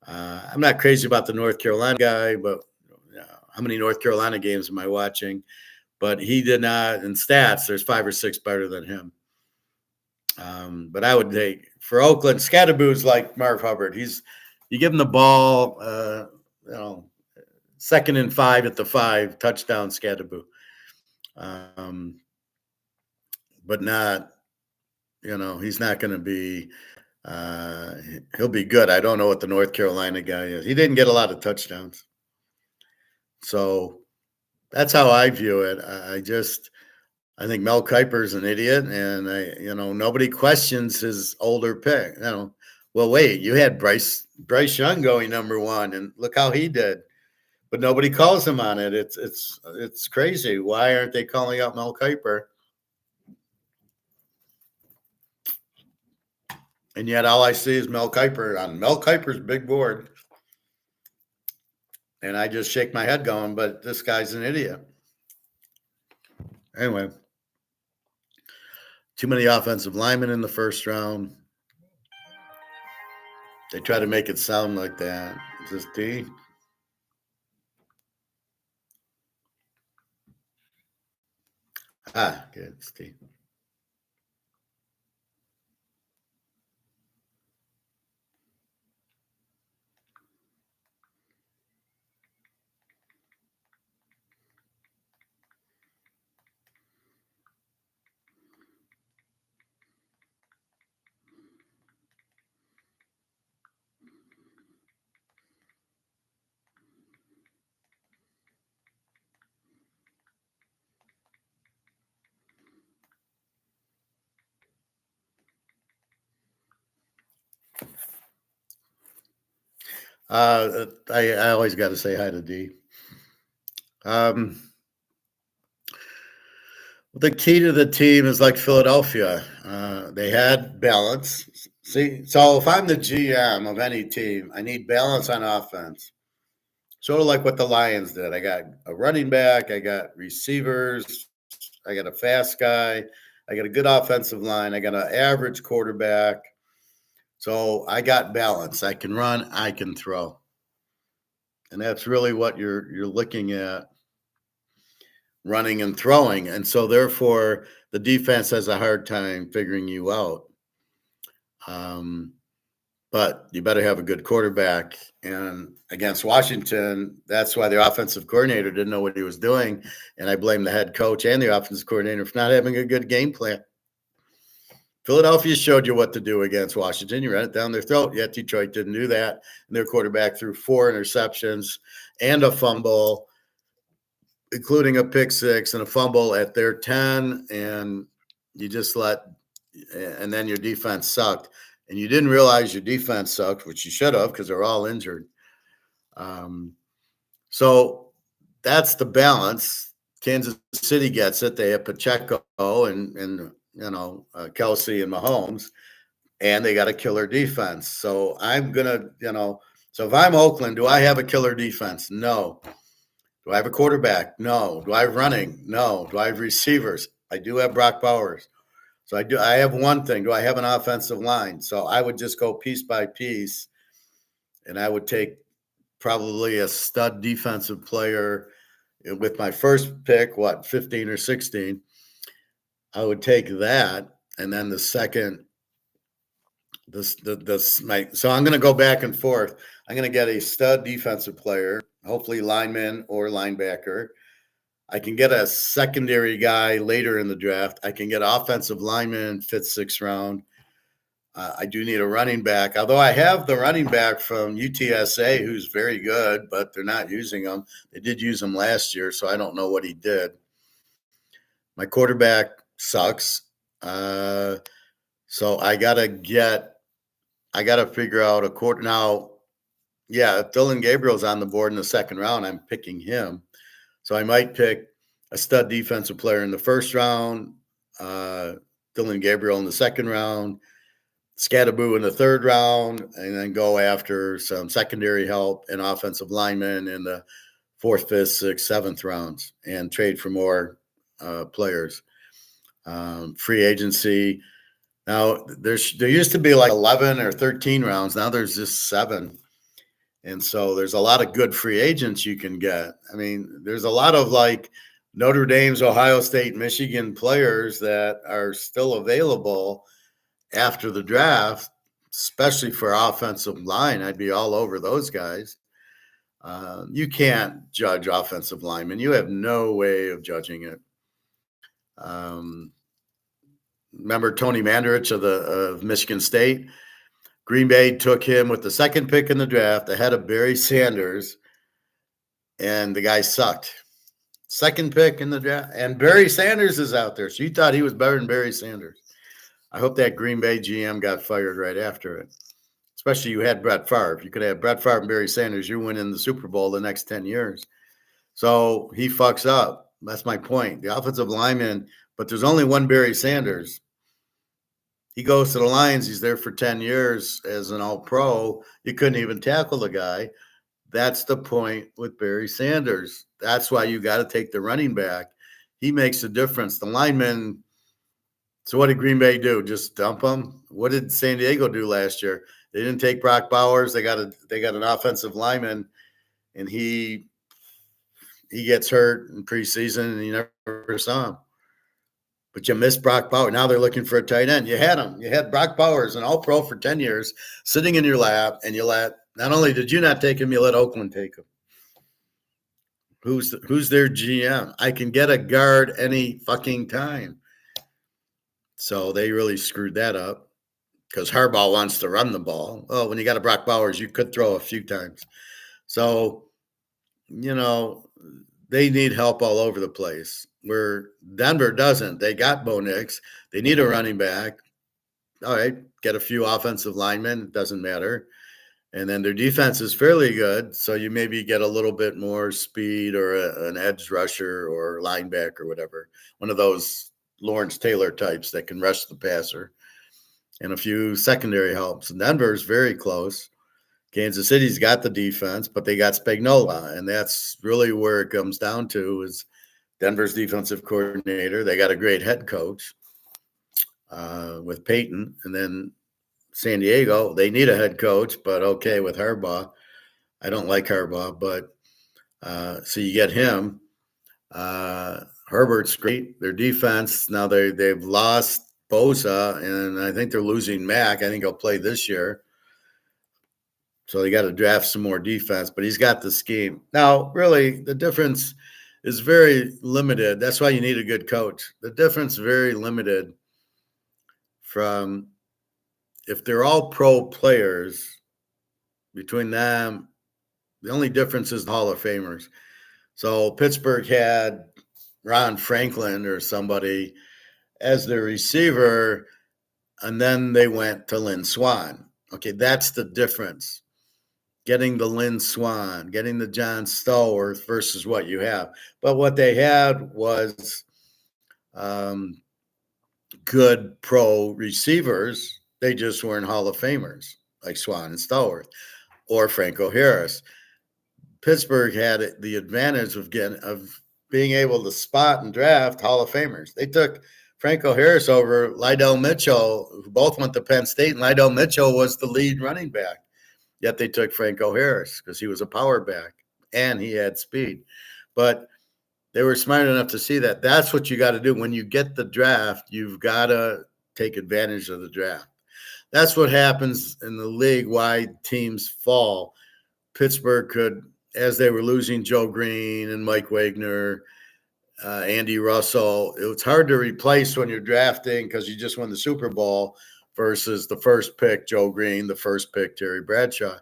I'm not crazy about the North Carolina guy, but how many North Carolina games am I watching? But he did not, in stats, there's 5 or 6 better than him. But I would take, for Oakland, Scatterboo's like Marv Hubbard. You give him the ball, 2nd and 5 at the 5, touchdown Scatterboo. But not, he's not going to be, he'll be good. I don't know what the North Carolina guy is. He didn't get a lot of touchdowns. So that's how I view it. I think Mel Kiper's an idiot, and nobody questions his older pick. Well, wait, you had Bryce Young going number 1, and look how he did. But nobody calls him on it. It's crazy. Why aren't they calling out Mel Kiper? And yet all I see is Mel Kiper on Mel Kiper's big board. And I just shake my head going, but this guy's an idiot. Anyway, too many offensive linemen in the first round. They try to make it sound like that. Is this D? Good, it's D. I always got to say hi to D. The key to the team is like Philadelphia. They had balance. See, so if I'm the GM of any team, I need balance on offense. Sort of like what the Lions did. I got a running back, I got receivers, I got a fast guy, I got a good offensive line, I got an average quarterback. So I got balance. I can run, I can throw. And that's really what you're looking at, running and throwing. And so therefore the defense has a hard time figuring you out. But you better have a good quarterback. And against Washington, that's why the offensive coordinator didn't know what he was doing. And I blame the head coach and the offensive coordinator for not having a good game plan. Philadelphia showed you what to do against Washington. You ran it down their throat. Yet Detroit didn't do that. And their quarterback threw 4 interceptions and a fumble, including a pick 6 and a fumble at their 10. And you just and then your defense sucked. And you didn't realize your defense sucked, which you should have because they're all injured. So that's the balance. Kansas City gets it. They have Pacheco and Kelsey and Mahomes, and they got a killer defense. So I'm going to, so if I'm Oakland, do I have a killer defense? No. Do I have a quarterback? No. Do I have running? No. Do I have receivers? I do have Brock Bowers. So I have one thing. Do I have an offensive line? So I would just go piece by piece, and I would take probably a stud defensive player with my first pick, 15 or 16. I would take that, and then the second, so I'm going to go back and forth. I'm going to get a stud defensive player, hopefully lineman or linebacker. I can get a secondary guy later in the draft. I can get offensive lineman, 5th, 6th round. I do need a running back, although I have the running back from UTSA who's very good, but they're not using him. They did use him last year, so I don't know what he did. My quarterback sucks. So I got to figure out a quarter. Now, yeah, if Dylan Gabriel's on the board in the 2nd round, I'm picking him. So I might pick a stud defensive player in the 1st round, Dylan Gabriel in the 2nd round, Scatterboo in the 3rd round, and then go after some secondary help and offensive linemen in the 4th, 5th, 6th, 7th rounds, and trade for more players. Free agency. Now, there used to be like 11 or 13 rounds. Now there's just 7. And so there's a lot of good free agents you can get. I mean, there's a lot of like Notre Dame's, Ohio State, Michigan players that are still available after the draft, especially for offensive line. I'd be all over those guys. You can't judge offensive linemen. You have no way of judging it. Remember Tony Mandarich of Michigan State? Green Bay took him with the 2nd pick in the draft ahead of Barry Sanders, and the guy sucked. 2nd pick in the draft, and Barry Sanders is out there. So you thought he was better than Barry Sanders. I hope that Green Bay GM got fired right after it. Especially you had Brett Favre. You could have Brett Favre and Barry Sanders. You're winning the Super Bowl the next 10 years. So he fucks up. That's my point. The offensive lineman, but there's only one Barry Sanders. He goes to the Lions. He's there for 10 years as an all-pro. You couldn't even tackle the guy. That's the point with Barry Sanders. That's why you got to take the running back. He makes a difference. The lineman. So what did Green Bay do? Just dump him? What did San Diego do last year? They didn't take Brock Bowers. They got an offensive lineman, and he gets hurt in preseason, and you never saw him. But you missed Brock Bowers. Now they're looking for a tight end. You had him. You had Brock Bowers, an all-pro for 10 years, sitting in your lap, and not only did you not take him, you let Oakland take him. Who's their GM? I can get a guard any fucking time. So they really screwed that up because Harbaugh wants to run the ball. Oh, when you got a Brock Bowers, you could throw a few times. So, they need help all over the place, where Denver doesn't. They got Bo Nix. They need a running back. All right, get a few offensive linemen. It doesn't matter. And then their defense is fairly good. So you maybe get a little bit more speed or an edge rusher or linebacker or whatever. One of those Lawrence Taylor types that can rush the passer and a few secondary helps. And Denver's very close. Kansas City's got the defense, but they got Spagnuolo. And that's really where it comes down to is Denver's defensive coordinator. They got a great head coach with Peyton. And then San Diego, they need a head coach, but okay with Harbaugh. I don't like Harbaugh, but so you get him. Herbert's great. Their defense, now they've lost Bosa, and I think they're losing Mack. I think he'll play this year. So they got to draft some more defense, but he's got the scheme. Now, really, the difference is very limited. That's why you need a good coach. The difference is very limited from if they're all pro players between them. The only difference is the Hall of Famers. So Pittsburgh had Ron Franklin or somebody as their receiver, and then they went to Lynn Swann. Okay, that's the difference. Getting the Lynn Swann, getting the John Stallworth versus what you have. But what they had was good pro receivers. They just weren't Hall of Famers like Swann and Stallworth or Franco Harris. Pittsburgh had the advantage of being able to spot and draft Hall of Famers. They took Franco Harris over Lydell Mitchell, who both went to Penn State, and Lydell Mitchell was the lead running back. Yet they took Franco Harris because he was a power back and he had speed. But they were smart enough to see that that's what you got to do. When you get the draft, you've got to take advantage of the draft. That's what happens in the league, why teams fall. Pittsburgh could, as they were losing Joe Green and Mike Wagner, Andy Russell, it was hard to replace when you're drafting because you just won the Super Bowl versus the first pick, Joe Green, the first pick, Terry Bradshaw.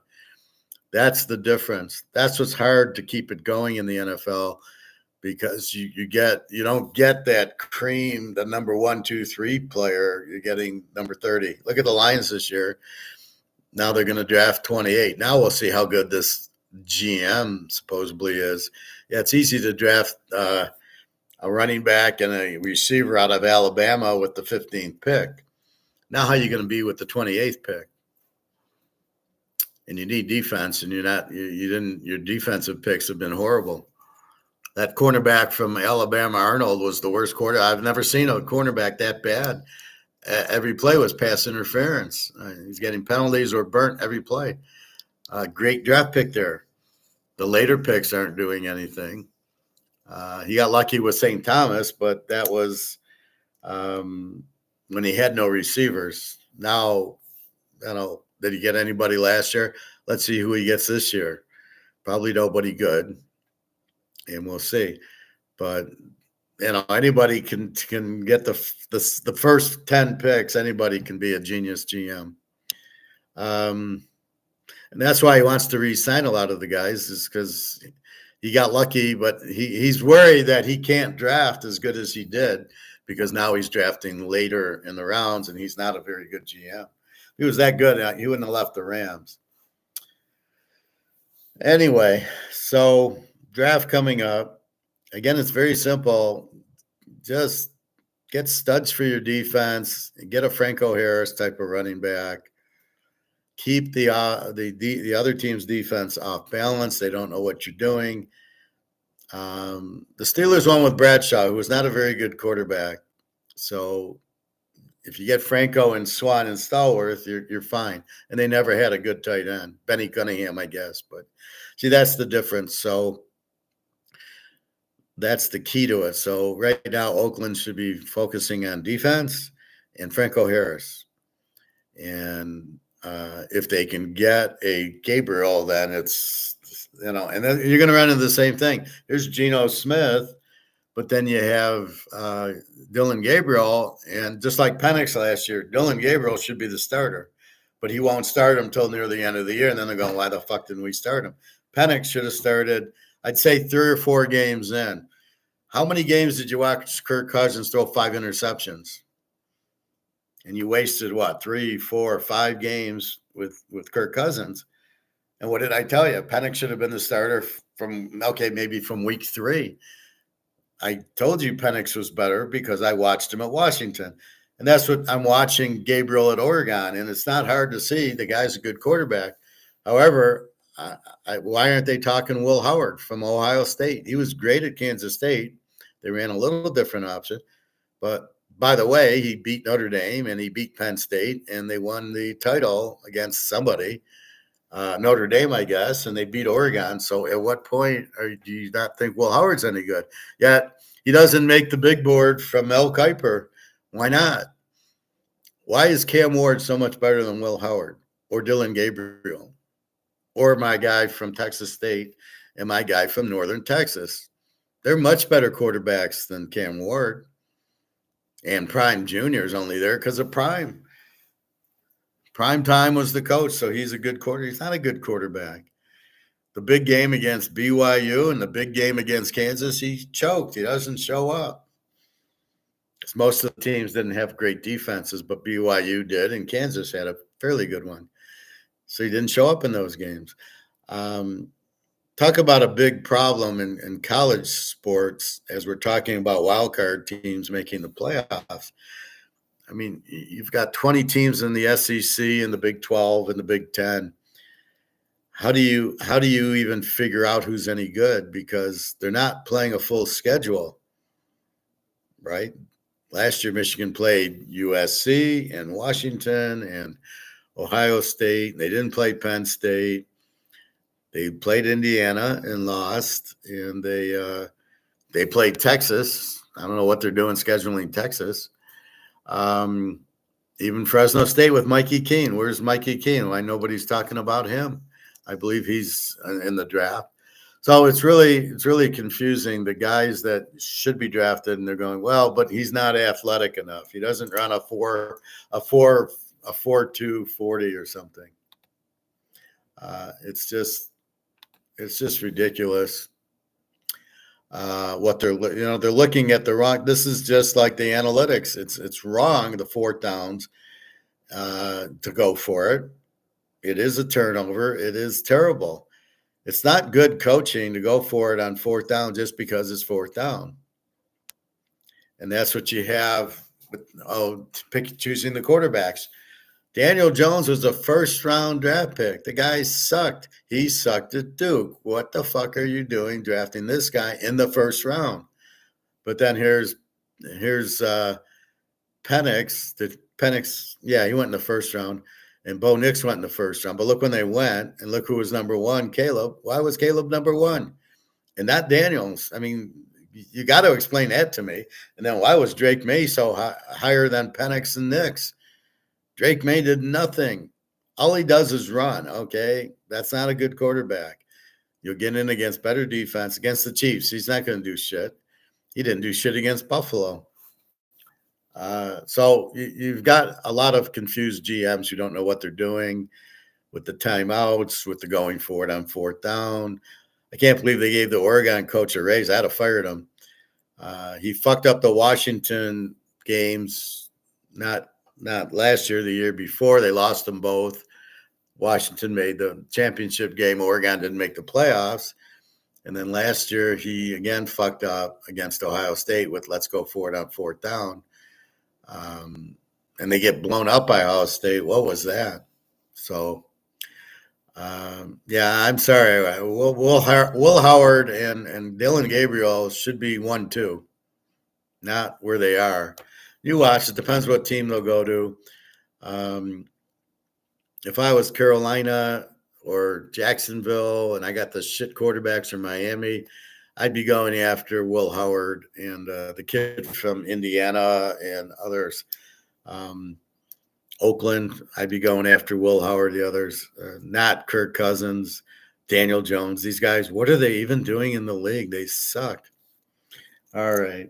That's the difference. That's what's hard to keep it going in the NFL because you don't get that cream, the number 1, 2, 3 player. You're getting number 30. Look at the Lions this year. Now they're going to draft 28. Now we'll see how good this GM supposedly is. Yeah, it's easy to draft a running back and a receiver out of Alabama with the 15th pick. Now how are you going to be with the 28th pick? And you need defense, and your defensive picks have been horrible. That cornerback from Alabama, Arnold, was the worst quarter. I've never seen a cornerback that bad. Every play was pass interference. He's getting penalties or burnt every play. Great draft pick there. The later picks aren't doing anything. He got lucky with St. Thomas, but that was when he had no receivers. Now, did he get anybody last year? Let's see who he gets this year. Probably nobody good, and we'll see. But anybody can get the first 10 picks. Anybody can be a genius GM. And that's why he wants to re-sign a lot of the guys, is because he got lucky, but he's worried that he can't draft as good as he did because now he's drafting later in the rounds, and he's not a very good GM. If he was that good, he wouldn't have left the Rams. Anyway, so draft coming up. Again, it's very simple. Just get studs for your defense, get a Franco Harris type of running back. Keep the other team's defense off balance. They don't know what you're doing. The Steelers won with Bradshaw, who was not a very good quarterback. So if you get Franco and Swann and Stallworth, you're fine. And they never had a good tight end. Benny Cunningham, I guess. But see, that's the difference. So that's the key to it. So right now, Oakland should be focusing on defense and Franco Harris. And if they can get a Gabriel, then it's, and then you're going to run into the same thing. Here's Geno Smith, but then you have Dylan Gabriel. And just like Penix last year, Dylan Gabriel should be the starter, but he won't start him until near the end of the year. And then they're going, why the fuck didn't we start him? Penix should have started, I'd say 3 or 4 games in. How many games did you watch Kirk Cousins throw 5 interceptions? And you wasted 3, 4, 5 games with Kirk Cousins. And what did I tell you? Penix should have been the starter maybe from week 3. I told you Penix was better because I watched him at Washington. And that's what I'm watching Gabriel at Oregon. And it's not hard to see the guy's a good quarterback. However, why aren't they talking Will Howard from Ohio State? He was great at Kansas State. They ran a little different option. But by the way, he beat Notre Dame and he beat Penn State, and they won the title against somebody, Notre Dame, I guess, and they beat Oregon. So at what point do you not think Will Howard's any good? Yet he doesn't make the big board from Mel Kiper. Why not? Why is Cam Ward so much better than Will Howard or Dylan Gabriel or my guy from Texas State and my guy from Northern Texas? They're much better quarterbacks than Cam Ward. And Prime Jr. is only there because of Prime. Prime Time was the coach, so he's a good quarterback. He's not a good quarterback. The big game against BYU and the big game against Kansas, he choked. He doesn't show up. Because most of the teams didn't have great defenses, but BYU did, and Kansas had a fairly good one. So he didn't show up in those games. Talk about a big problem in college sports as we're talking about wild card teams making the playoffs. I mean, you've got 20 teams in the SEC and the Big 12 and the Big 10. How do you even figure out who's any good? Because they're not playing a full schedule, right? Last year, Michigan played USC and Washington and Ohio State. They didn't play Penn State. They played Indiana and lost, and they played Texas. I don't know what they're doing scheduling Texas. Even Fresno State with Mikey Keene. Where's Mikey Keene? Why nobody's talking about him? I believe he's in the draft. So it's really confusing. The guys that should be drafted, and they're going, well, but he's not athletic enough. He doesn't run a 4.2 40 or something. It's just ridiculous. What they're looking at the wrong. This is just like the analytics. It's wrong. The 4th downs to go for it. It is a turnover. It is terrible. It's not good coaching to go for it on 4th down just because it's 4th down. And that's what you have with choosing the quarterbacks. Daniel Jones was a 1st-round draft pick. The guy sucked. He sucked at Duke. What the fuck are you doing drafting this guy in the 1st round? But then here's Penix. Yeah, he went in the 1st round. And Bo Nix went in the 1st round. But look when they went, and look who was number 1, Caleb. Why was Caleb number 1? And not Daniels. I mean, you got to explain that to me. And then why was Drake May so higher than Penix and Nix? Drake May did nothing. All he does is run, okay? That's not a good quarterback. You'll get in against better defense. Against the Chiefs, he's not going to do shit. He didn't do shit against Buffalo. So you've got a lot of confused GMs who don't know what they're doing with the timeouts, with the going for it on 4th down. I can't believe they gave the Oregon coach a raise. I'd have fired him. He fucked up the Washington games, not last year, the year before. They lost them both. Washington made the championship game. Oregon didn't make the playoffs. And then last year, he again fucked up against Ohio State with let's go for it on 4th down. And they get blown up by Ohio State. What was that? So, yeah, I'm sorry. Will Howard and Dylan Gabriel should be 1-2, not where they are. You watch. It depends what team they'll go to. If I was Carolina or Jacksonville and I got the shit quarterbacks from Miami, I'd be going after Will Howard and the kid from Indiana and others. Oakland, I'd be going after Will Howard, the others, not Kirk Cousins, Daniel Jones. These guys, what are they even doing in the league? They suck. All right.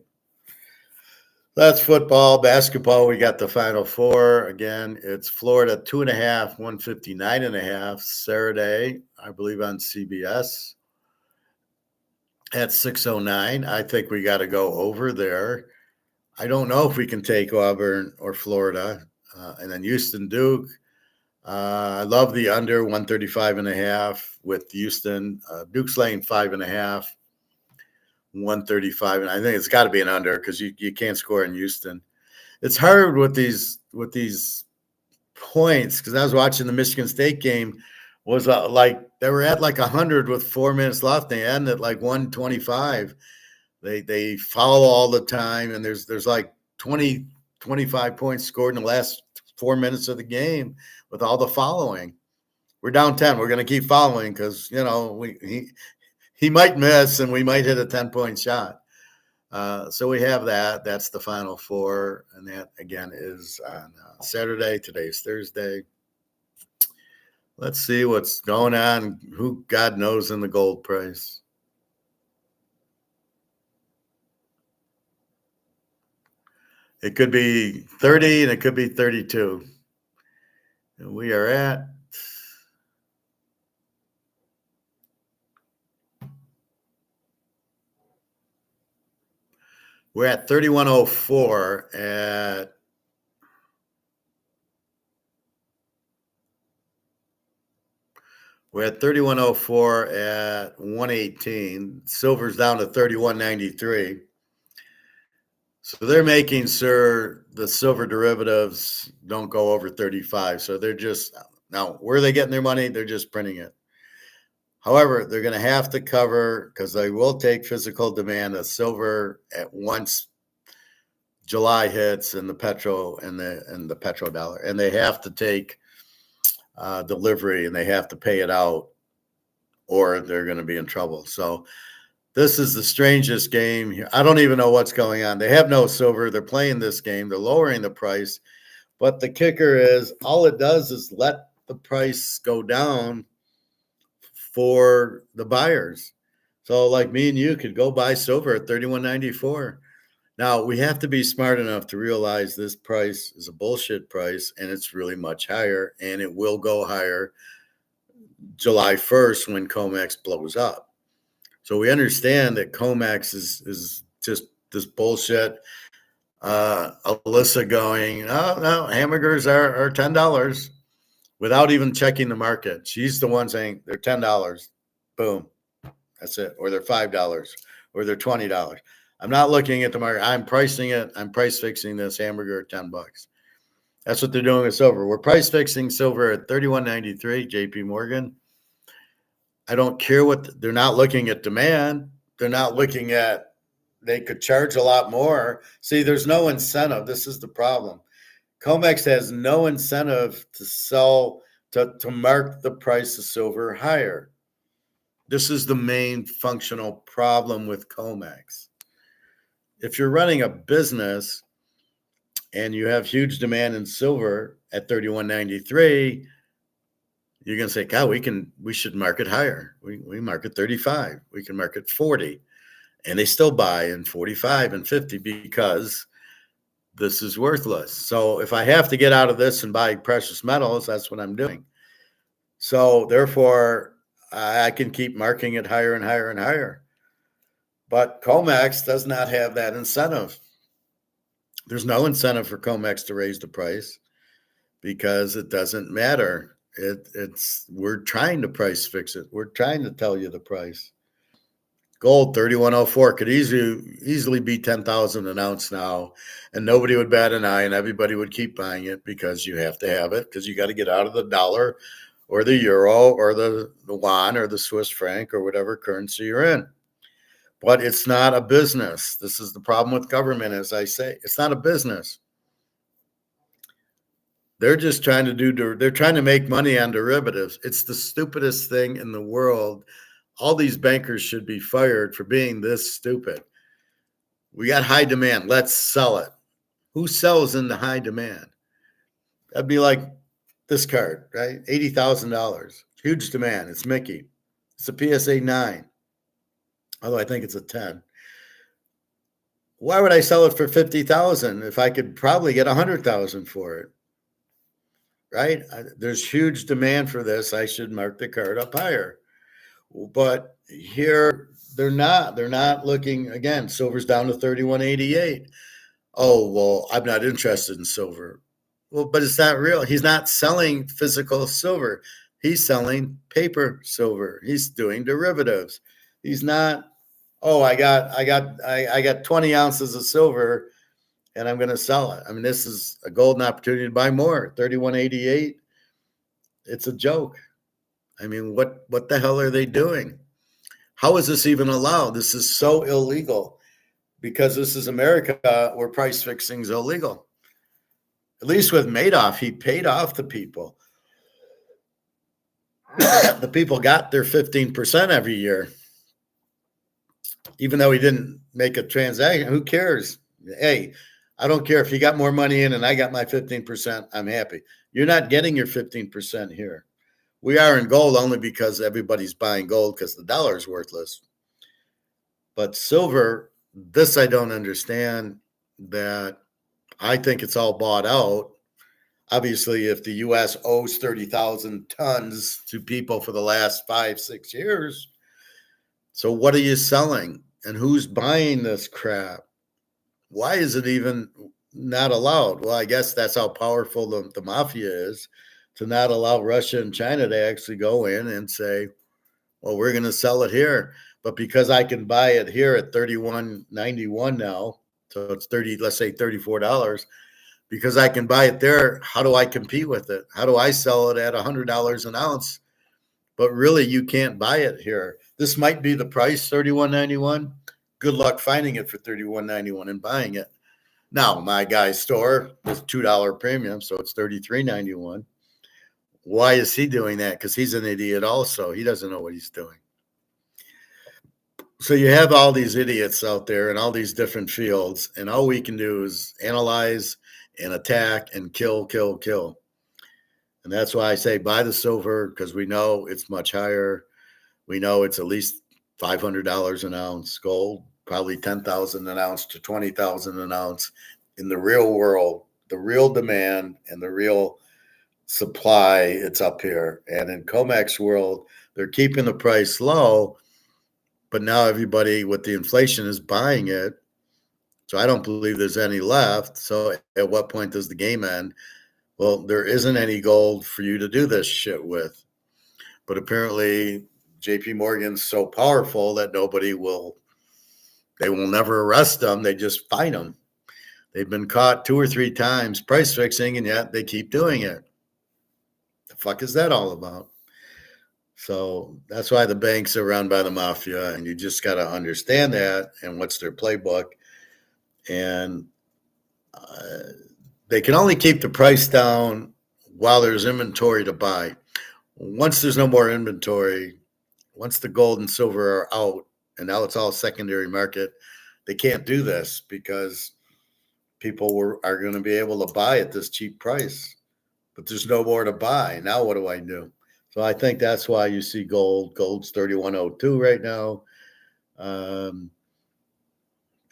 That's football. Basketball, we got the Final Four. Again, it's Florida 2.5, 159.5 Saturday, I believe on CBS. At 6:09, I think we got to go over there. I don't know if we can take Auburn or Florida. And then Houston, Duke. I love the under 135.5 with Houston. Duke's laying 5.5, 135, and I think it's got to be an under because you can't score in Houston. It's hard with these points because I was watching the Michigan State game. Was like they were at like 100 with 4 minutes left. They ended at like 125. They foul all the time, and there's like 25 points scored in the last 4 minutes of the game with all the following. We're down 10. We're going to keep following because he might miss and we might hit a 10-point shot. So we have that. That's the Final Four, and that again is on Saturday. Today's Thursday. Let's see what's going on. Who God knows in the gold price. It could be 30 and it could be 32. And we are at we're at 3104 at we're at 3104 at 118. Silver's down to 3193. So they're making sure the silver derivatives don't go over 35. So they're just now where are they getting their money? They're just printing it. However, they're going to have to cover because they will take physical demand of silver at once July hits and the petro and the petrodollar, and they have to take delivery and they have to pay it out, or they're going to be in trouble. So this is the strangest game here. I don't even know what's going on. They have no silver. They're playing this game. They're lowering the price. But the kicker is all it does is let the price go down for the buyers. So like me and you could go buy silver at 31.94. Now, we have to be smart enough to realize this price is a bullshit price and it's really much higher, and it will go higher July 1st when COMEX blows up. So we understand that COMEX is just this bullshit. Alyssa going, oh, no, hamburgers are $10 without even checking the market. She's the one saying they're $10. Boom. That's it. Or they're $5 or they're $20. I'm not looking at the market. I'm pricing it. I'm price fixing this hamburger at $10. That's what they're doing with silver. We're price fixing silver at 31.93, JP Morgan. I don't care what they're not looking at demand. They're not looking at they could charge a lot more. See, there's no incentive. This is the problem. COMEX has no incentive to sell to mark the price of silver higher. This is the main functional problem with COMEX. If you're running a business and you have huge demand in silver at 31.93, you're going to say, God, we should market higher. We market 35. We can market 40. And they still buy in 45 and 50 because this is worthless. So if I have to get out of this and buy precious metals, that's what I'm doing. So therefore, I can keep marking it higher and higher and higher. But COMEX does not have that incentive. There's no incentive for COMEX to raise the price because it doesn't matter. We're trying to price fix it. We're trying to tell you the price. Gold 3104 could easily be 10,000 an ounce now, and nobody would bat an eye, and everybody would keep buying it because you have to have it because you got to get out of the dollar or the euro or the yuan or the Swiss franc or whatever currency you're in. But it's not a business. This is the problem with government, as I say. It's not a business. They're just trying to make money on derivatives. It's the stupidest thing in the world. All these bankers should be fired for being this stupid. We got high demand. Let's sell it. Who sells into high demand? That'd be like this card, right? $80,000. Huge demand. It's Mickey. It's a PSA 9. Although I think it's a 10. Why would I sell it for 50,000 if I could probably get 100,000 for it? Right? There's huge demand for this. I should mark the card up higher. But here they're not. They're not looking. Again, silver's down to 31.88. Oh, well, I'm not interested in silver. Well, but it's not real. He's not selling physical silver. He's selling paper silver. He's doing derivatives. He's not, oh, I got 20 ounces of silver and I'm going to sell it. I mean, this is a golden opportunity to buy more. 31.88. It's a joke. I mean, what the hell are they doing? How is this even allowed? This is so illegal because this is America where price fixing is illegal. At least with Madoff, he paid off the people. The people got their 15% every year, even though he didn't make a transaction. Who cares? Hey, I don't care if you got more money in and I got my 15%. I'm happy. You're not getting your 15% here. We are in gold only because everybody's buying gold because the dollar is worthless. But silver, this I don't understand. That I think it's all bought out. Obviously, if the U.S. owes 30,000 tons to people for the last 5-6 years, so what are you selling? And who's buying this crap? Why is it even not allowed? Well, I guess that's how powerful the mafia is, to not allow Russia and China to actually go in and say, well, we're going to sell it here. But because I can buy it here at $31.91 now, so it's let's say $34, because I can buy it there, how do I compete with it? How do I sell it at $100 an ounce? But really, you can't buy it here. This might be the price, $31.91. Good luck finding it for $31.91 and buying it. Now, my guy's store is $2 premium, so it's $33.91. Why is he doing that? Because he's an idiot also. He doesn't know what he's doing. So you have all these idiots out there in all these different fields, and all we can do is analyze and attack and kill, kill, kill. And that's why I say buy the silver, because we know it's much higher. We know it's at least $500 an ounce. Gold, probably 10,000 an ounce to 20,000 an ounce. In the real world, the real demand and the real supply, it's up here. And in comex world, they're keeping the price low, but now everybody with the inflation is buying it. So I don't believe there's any left. So at what point does the game end? Well, there isn't any gold for you to do this shit with. But apparently JP Morgan's so powerful that they will never arrest them. They just fine them. They've been caught 2 or 3 times price fixing, and yet they keep doing it. The fuck is that all about? So that's why the banks are run by the mafia, and you just got to understand that and what's their playbook. And they can only keep the price down while there's inventory to buy. Once there's no more inventory, once the gold and silver are out, and now it's all secondary market, they can't do this because people are going to be able to buy at this cheap price. But there's no more to buy. Now what do I do? So I think that's why you see gold's 31.02 right now.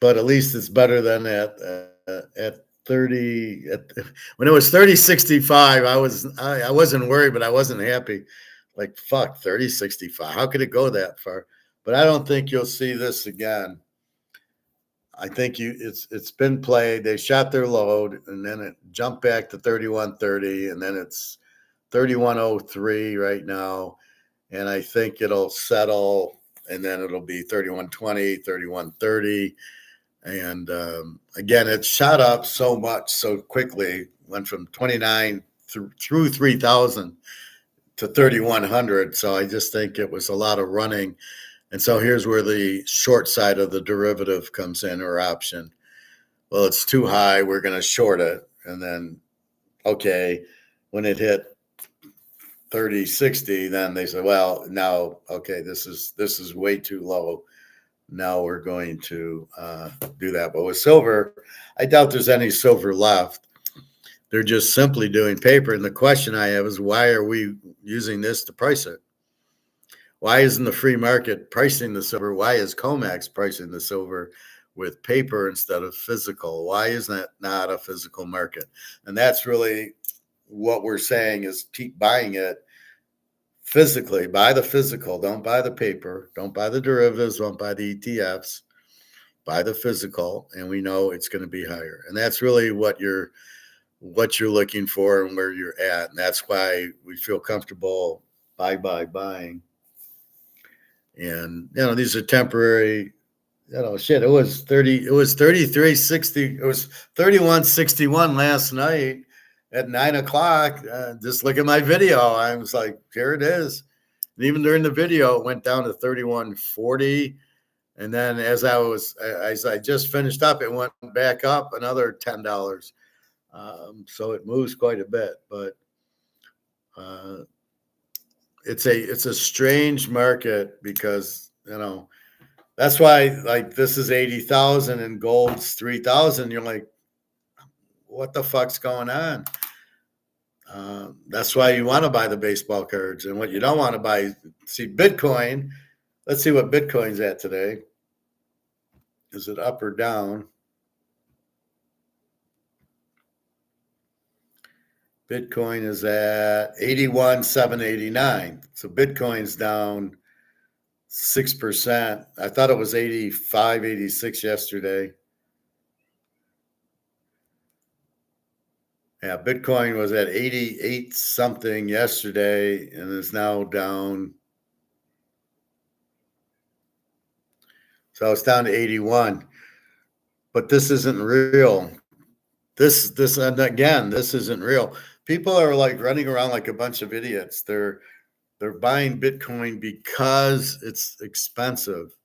But at least it's better than at 30. When it was 30.65, I wasn't worried, but I wasn't happy. Like, fuck, 30.65. How could it go that far? But I don't think you'll see this again. I think it's been played. They shot their load, and then it jumped back to 31.30, and then it's 31.03 right now. And I think it'll settle, and then it'll be 31.20, 31.30. And again, it shot up so much so quickly, went from 29 through 3,000 to 3,100. So I just think it was a lot of running. And so here's where the short side of the derivative comes in, or option. Well, it's too high. We're going to short it. And then, okay, when it hit 30.60, then they say, well, now, okay, this is way too low. Now we're going to do that. But with silver, I doubt there's any silver left. They're just simply doing paper. And the question I have is, why are we using this to price it? Why isn't the free market pricing the silver? Why is COMEX pricing the silver with paper instead of physical? Why isn't that not a physical market? And that's really what we're saying, is keep buying it physically. Buy the physical. Don't buy the paper. Don't buy the derivatives. Don't buy the ETFs. Buy the physical, and we know it's going to be higher. And that's really what you're what you're looking for and where you're at. And that's why we feel comfortable buying. And these are temporary. Shit. It was 33.60. It was 31.61 last night at 9 o'clock. Just look at my video. I was like, here it is. And even during the video, it went down to 31.40. And then as I just finished up, it went back up another $10. So it moves quite a bit, but it's a strange market because that's why, like, this is 80,000 and gold's 3,000. You're like, what the fuck's going on? That's why you want to buy the baseball cards, and what you don't want to buy. See, Bitcoin. Let's see what Bitcoin's at today. Is it up or down? Bitcoin is at 81,789. So Bitcoin's down 6%. I thought it was 85, 86 yesterday. Yeah, Bitcoin was at 88 something yesterday and is now down. So it's down to 81. But this isn't real. And again, this isn't real. People are like running around like a bunch of idiots. They're buying Bitcoin because it's expensive,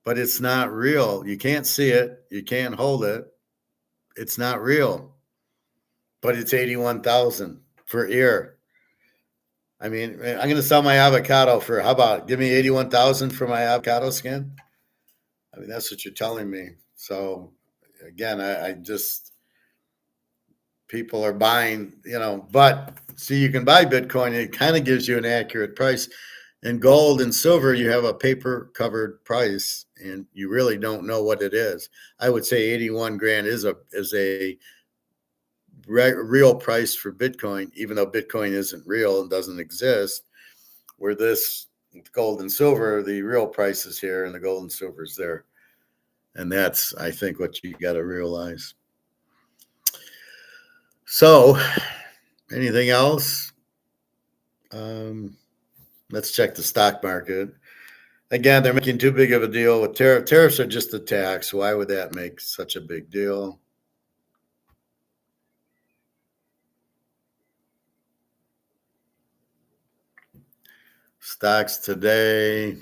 but it's not real. You can't see it. You can't hold it. It's not real, but it's 81,000 for ear. I mean, I'm going to sell my avocado for, how about, give me 81,000 for my avocado skin? I mean, that's what you're telling me. So again, I just, people are buying, but see, you can buy Bitcoin. It kind of gives you an accurate price. In gold and silver, you have a paper covered price and you really don't know what it is. I would say 81 grand is a real price for Bitcoin, even though Bitcoin isn't real and doesn't exist. Where this gold and silver, the real price is here and the gold and silver is there. And that's, I think, what you got to realize. So, anything else? Let's check the stock market. Again, they're making too big of a deal with tariffs. Tariffs are just a tax. Why would that make such a big deal? Stocks today.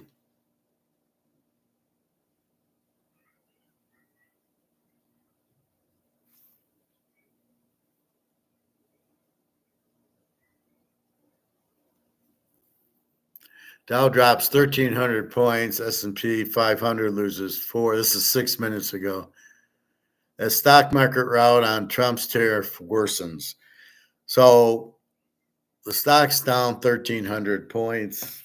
Dow drops 1,300 points. S&P 500 loses 4. This is 6 minutes ago. As stock market rout on Trump's tariff worsens. So the stock's down 1,300 points.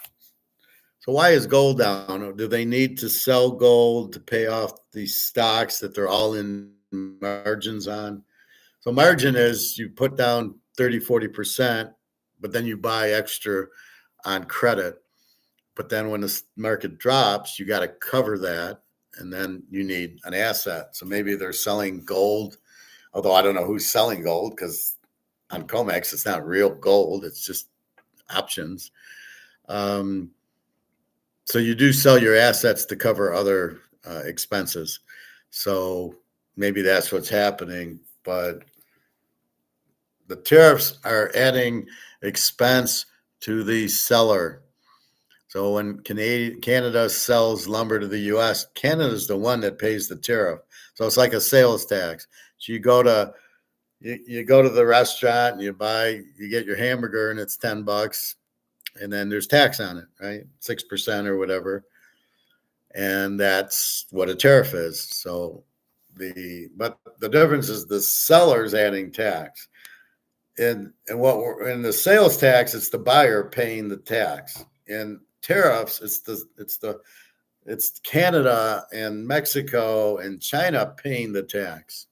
So why is gold down? Do they need to sell gold to pay off these stocks that they're all in margins on? So margin is you put down 30, 40%, but then you buy extra on credit. But then when the market drops, you got to cover that, and then you need an asset. So maybe they're selling gold, although I don't know who's selling gold because on COMEX, it's not real gold. It's just options. So you do sell your assets to cover other expenses. So maybe that's what's happening. But the tariffs are adding expense to the seller. So when Canada sells lumber to the U.S., Canada's the one that pays the tariff. So it's like a sales tax. So you go to the restaurant and you get your hamburger and it's $10, and then there's tax on it, right? 6% or whatever, and that's what a tariff is. So but the difference is the seller's adding tax, and in the sales tax, it's the buyer paying the tax. In tariffs, it's Canada and Mexico and China paying the tax.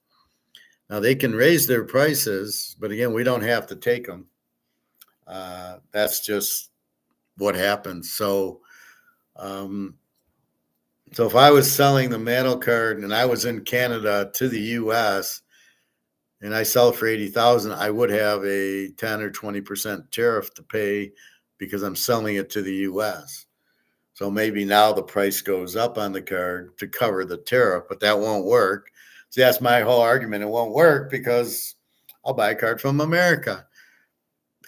Now they can raise their prices, but again, we don't have to take them. That's just what happens. So if I was selling the mantle card and I was in Canada to the U.S., and I sell for 80,000, I would have a 10 or 20% tariff to pay because I'm selling it to the US. So maybe now the price goes up on the card to cover the tariff, but that won't work. See, that's my whole argument. It won't work because I'll buy a card from America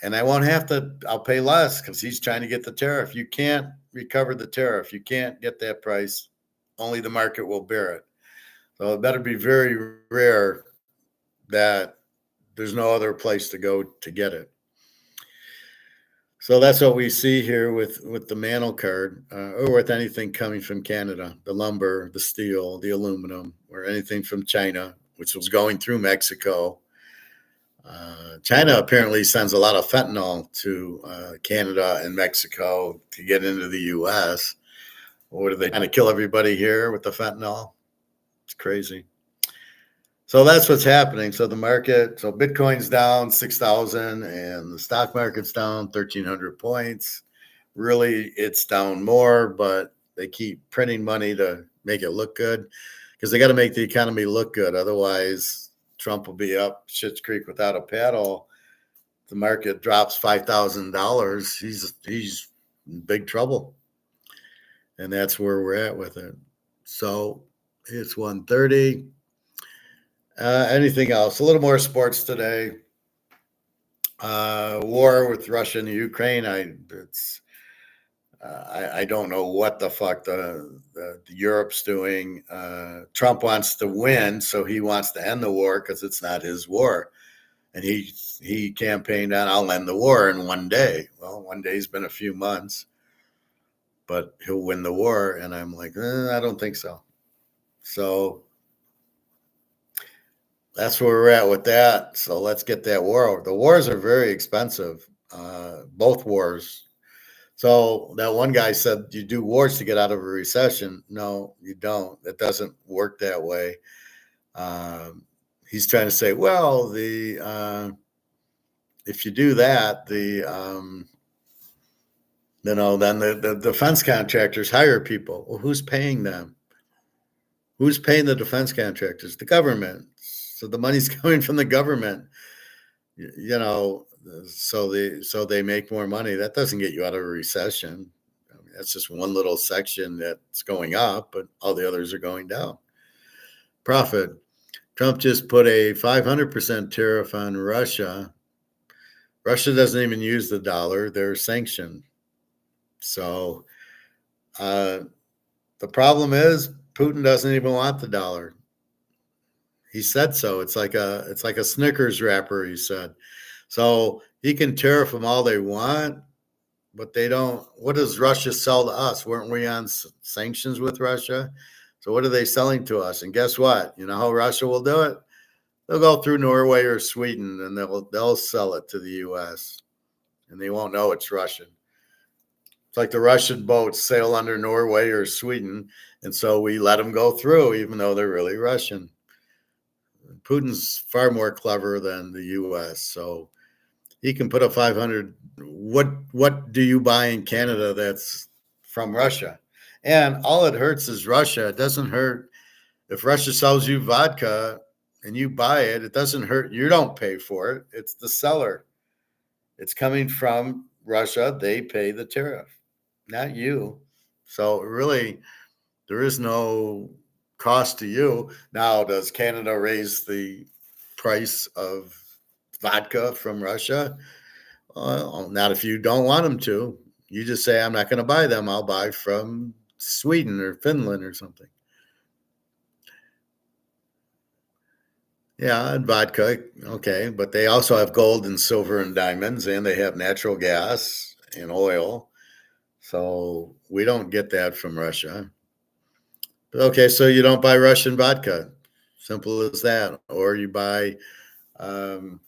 and I won't have to, I'll pay less because he's trying to get the tariff. You can't recover the tariff. You can't get that price. Only the market will bear it. So it better be very rare that there's no other place to go to get it. So that's what we see here with the mantle card, or with anything coming from Canada, the lumber, the steel, the aluminum, or anything from China, which was going through Mexico. China apparently sends a lot of fentanyl to Canada and Mexico to get into the U.S. Or do they kind of kill everybody here with the fentanyl? It's crazy. So that's what's happening. So the market, so Bitcoin's down 6,000 and the stock market's down 1,300 points. Really, it's down more, but they keep printing money to make it look good because they got to make the economy look good. Otherwise, Trump will be up Schitt's Creek without a paddle. The market drops $5,000. He's in big trouble. And that's where we're at with it. So it's 1:30. Anything else? A little more sports today. War with Russia and Ukraine. I don't know what the fuck the Europe's doing. Trump wants to win, so he wants to end the war because it's not his war, and he campaigned on I'll end the war in one day. Well, one day's been a few months, but he'll win the war, and I'm like, I don't think so. So that's where we're at with that. So let's get that war over. The wars are very expensive, both wars. So that one guy said, you do wars to get out of a recession. No, you don't. It doesn't work that way. He's trying to say, well, if you do that, then the defense contractors hire people. Well, who's paying them? Who's paying the defense contractors? The government. So the money's coming from the government, so they make more money. That doesn't get you out of a recession. I mean, that's just one little section that's going up, but all the others are going down. Profit. Trump just put a 500% tariff on Russia. Russia doesn't even use the dollar. They're sanctioned. So the problem is Putin doesn't even want the dollar. He said so. It's like a Snickers wrapper, he said. So he can tariff them all they want, but they don't. What does Russia sell to us? Weren't we on sanctions with Russia? So what are they selling to us? And guess what? You know how Russia will do it? They'll go through Norway or Sweden, and they'll sell it to the U.S., and they won't know it's Russian. It's like the Russian boats sail under Norway or Sweden, and so we let them go through, even though they're really Russian. Putin's far more clever than the U.S., so he can put a 500. What do you buy in Canada that's from Russia? And all it hurts is Russia. It doesn't hurt if Russia sells you vodka and you buy it. It doesn't hurt. You don't pay for it. It's the seller. It's coming from Russia. They pay the tariff, not you. So really, there is no cost to you. Now, does Canada raise the price of vodka from Russia? Not if you don't want them to. You just say, I'm not going to buy them. I'll buy from Sweden or Finland or something. Yeah, and vodka. Okay. But they also have gold and silver and diamonds, and they have natural gas and oil. So we don't get that from Russia. Okay, so you don't buy Russian vodka. Simple as that. Or you buy, so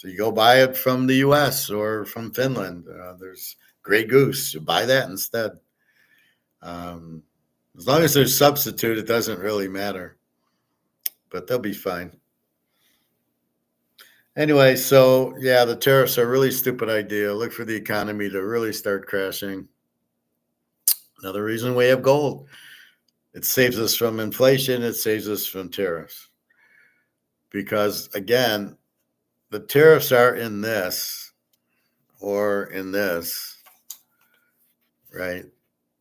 you go buy it from the U.S. or from Finland. There's Grey Goose. You buy that instead. As long as there's substitute, it doesn't really matter. But they'll be fine. Anyway, so yeah, the tariffs are a really stupid idea. Look for the economy to really start crashing. Another reason we have gold. It saves us from inflation. It saves us from tariffs. because again, the tariffs are in this or in this, right?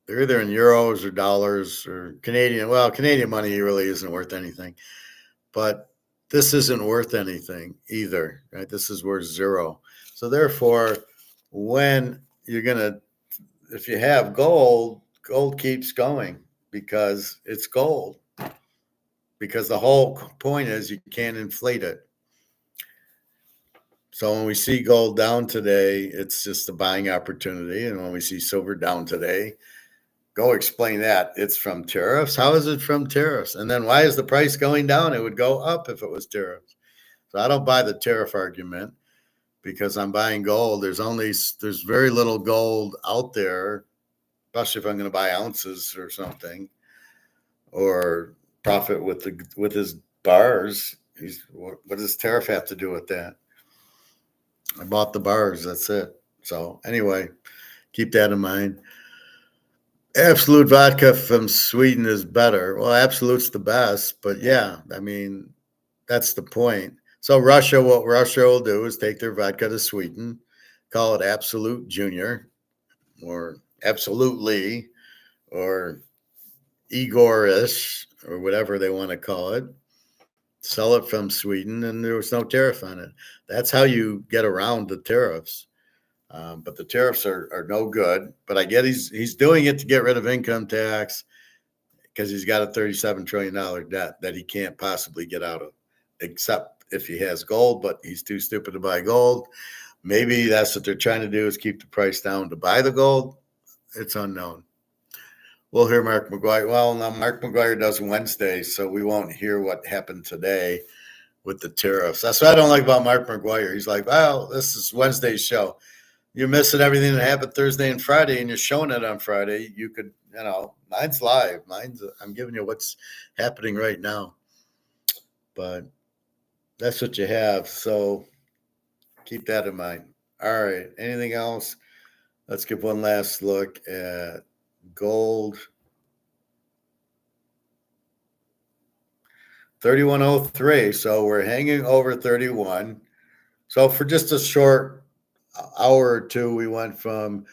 They're either in euros or dollars or Canadian. Well, Canadian money really isn't worth anything, but this isn't worth anything either, right? This is worth zero. So therefore, when you're gonna, if you have gold, gold keeps going because it's gold. Because the whole point is you can't inflate it. So when we see gold down today, it's just a buying opportunity. And when we see silver down today, go explain that. It's from tariffs. How is it from tariffs? And then why is the price going down? It would go up if it was tariffs. So I don't buy the tariff argument because I'm buying gold. There's very little gold out there, especially if I'm going to buy ounces or something, or profit with his bars. What does tariff have to do with that? I bought the bars. That's it. So anyway, keep that in mind. Absolute vodka from Sweden is better. Well, Absolute's the best, but yeah, I mean, that's the point. So what Russia will do is take their vodka to Sweden, call it Absolute Junior or Absolutely or Igorish or whatever they want to call it, sell it from Sweden, and there was no tariff on it. That's how you get around the tariffs. But the tariffs are no good. But I get he's doing it to get rid of income tax because he's got a $37 trillion debt that he can't possibly get out of, except if he has gold, but he's too stupid to buy gold. Maybe that's what they're trying to do is keep the price down to buy the gold. It's unknown. We'll hear Mark McGuire. Well, now Mark McGuire does Wednesday, so we won't hear what happened today with the tariffs. That's what I don't like about Mark McGuire. He's like, well, this is Wednesday's show. You're missing everything that happened Thursday and Friday, and you're showing it on Friday. You could, mine's live. I'm giving you what's happening right now. But that's what you have. So keep that in mind. All right. Anything else? Let's give one last look at gold. 3103. So we're hanging over 31. So for just a short hour or two, we went from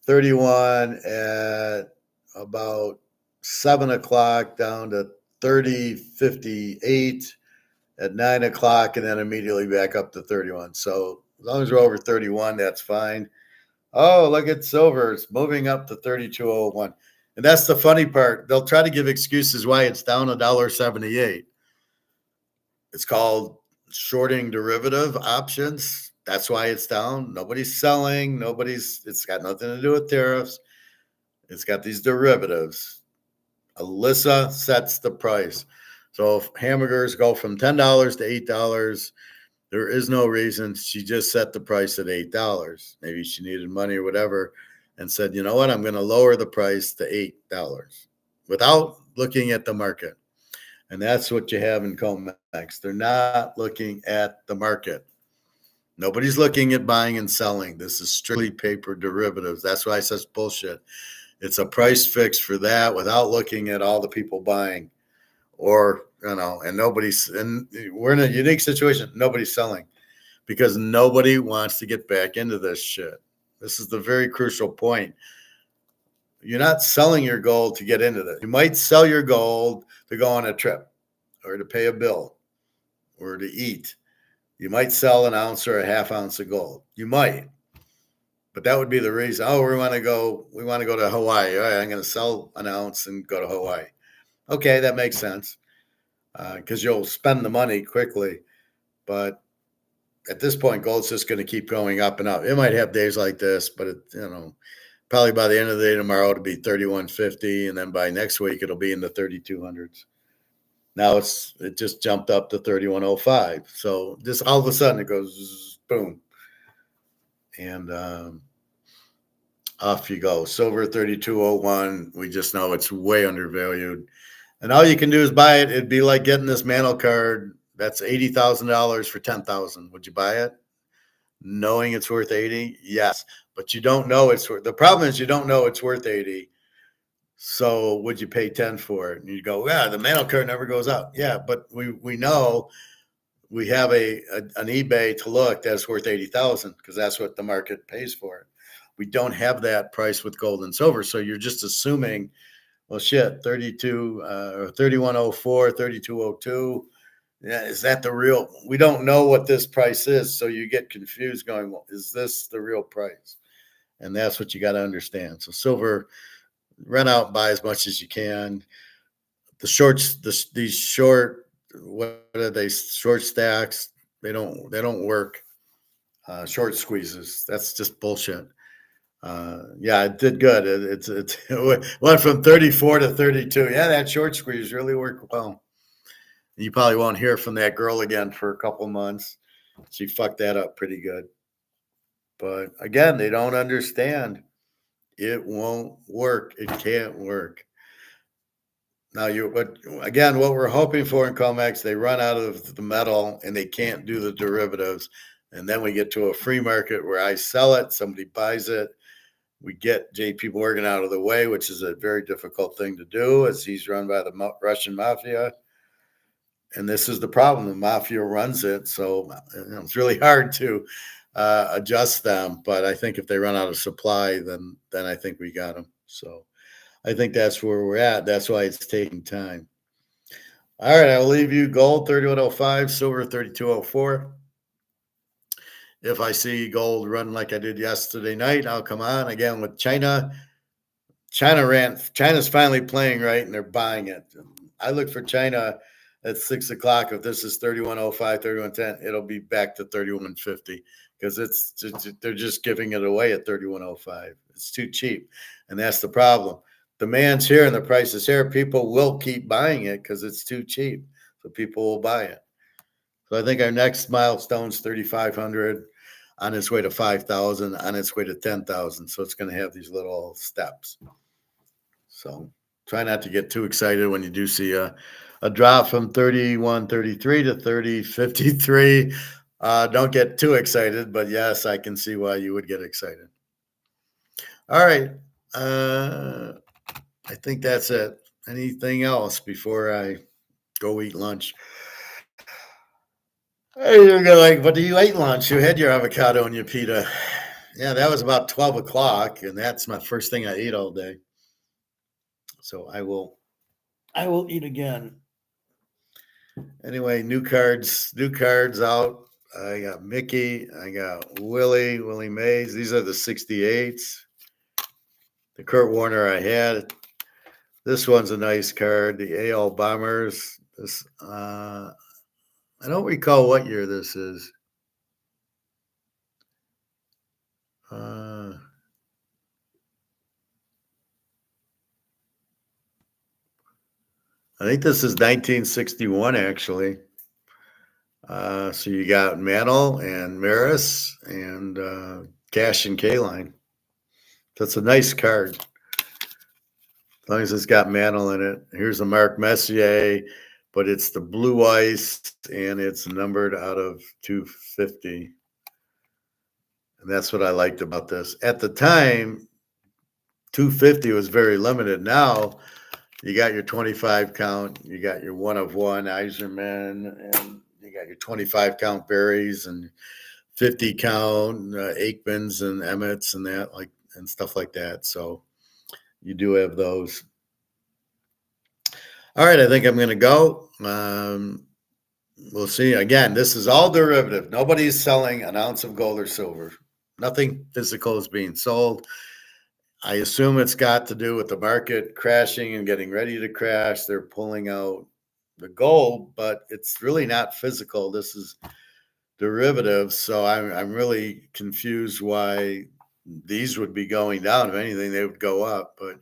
31 at about 7 o'clock down to 30.58 at 9 o'clock, and then immediately back up to 31. So as long as we're over 31, that's fine. Oh, look at silver. It's moving up to 32.01. And that's the funny part. They'll try to give excuses why it's down $1.78. It's called shorting derivative options. That's why it's down. Nobody's selling. It's got nothing to do with tariffs. It's got these derivatives. Alyssa sets the price. So if hamburgers go from $10 to $8, there is no reason. She just set the price at $8. Maybe she needed money or whatever and said, you know what, I'm going to lower the price to $8 without looking at the market. And that's what you have in comex. They're not looking at the market. Nobody's looking at buying and selling. This is strictly paper derivatives. That's why I says bullshit. It's a price fix for that without looking at all the people buying. Or, and we're in a unique situation. Nobody's selling because nobody wants to get back into this shit. This is the very crucial point. You're not selling your gold to get into this. You might sell your gold to go on a trip or to pay a bill or to eat. You might sell an ounce or a half ounce of gold. You might. But that would be the reason. Oh, we want to go to Hawaii. All right, I'm going to sell an ounce and go to Hawaii. Okay, that makes sense because you'll spend the money quickly. But at this point, gold's just going to keep going up and up. It might have days like this, but probably by the end of the day tomorrow, it'll be 31.50, and then by next week, it'll be in the 3200s. Now it just jumped up to 31.05. So just all of a sudden, it goes boom, and off you go. Silver 32.01. We just know it's way undervalued. And all you can do is buy it. It'd be like getting this Mantle card. That's $80,000 for $10,000. Would you buy it? Knowing it's worth 80? Yes. But you don't know it's worth. The problem is you don't know it's worth 80. So would you pay 10 for it? And you go, yeah, the Mantle card never goes up. Yeah, but we know we have an eBay to look that's worth 80,000 because that's what the market pays for it. We don't have that price with gold and silver, so you're just assuming, well, shit, 32 or 3104, 3202. Yeah, is that the real? We don't know what this price is, so you get confused going, well, is this the real price? And that's what you got to understand. So silver, rent out, buy as much as you can. The shorts, these short, what are they? Short stacks. They don't work. Short squeezes. That's just bullshit. Yeah, it did good. It went from 34 to 32. Yeah, that short squeeze really worked well. You probably won't hear from that girl again for a couple months. She fucked that up pretty good. But again, they don't understand. It won't work. It can't work. Now what we're hoping for in comex, they run out of the metal and they can't do the derivatives. And then we get to a free market where I sell it, somebody buys it. We get JP Morgan out of the way, which is a very difficult thing to do as he's run by the Russian mafia. And this is the problem. The mafia runs it. So it's really hard to adjust them. But I think if they run out of supply, then I think we got them. So I think that's where we're at. That's why it's taking time. All right, I'll leave you gold 3105, silver 3204. If I see gold run like I did yesterday night, I'll come on again with China. China's finally playing right, and they're buying it. I look for China at 6 o'clock. If this is 3105, 3110, it'll be back to 3150 because they're just giving it away at 3105. It's too cheap, and that's the problem. Demand's here and the price is here. People will keep buying it because it's too cheap, so people will buy it. So I think our next milestone's 3,500, on its way to 5,000, on its way to 10,000. So it's going to have these little steps. So try not to get too excited when you do see a drop from 31.33 to 30.53. Don't get too excited, but yes, I can see why you would get excited. All right. I think that's it. Anything else before I go eat lunch? Hey, you're gonna like, what do you eat lunch? You had your avocado and your pita. Yeah, that was about 12 o'clock, and that's my first thing I eat all day. So I will eat again. Anyway, new cards out. I got Mickey, I got Willie Mays. These are the 68s. The Kurt Warner I had. This one's a nice card. The AL Bombers. This I don't recall what year this is. I think this is 1961, actually. So you got Mantle and Maris and Cash and K-Line. That's a nice card. As long as it's got Mantle in it. Here's a Mark Messier, but it's the blue ice and it's numbered out of 250. And that's what I liked about this. At the time, 250 was very limited. Now you got your 25 count, you got your 1 of 1 Iserman, and you got your 25 count berries and 50 count Aikmans and Emmets and that, like, and stuff like that. So you do have those. All right, I think I'm going to go. We'll see. Again, this is all derivative. Nobody's selling an ounce of gold or silver. Nothing physical is being sold. I assume it's got to do with the market crashing and getting ready to crash. They're pulling out the gold, but it's really not physical. This is derivatives. So I'm really confused why these would be going down. If anything, they would go up. But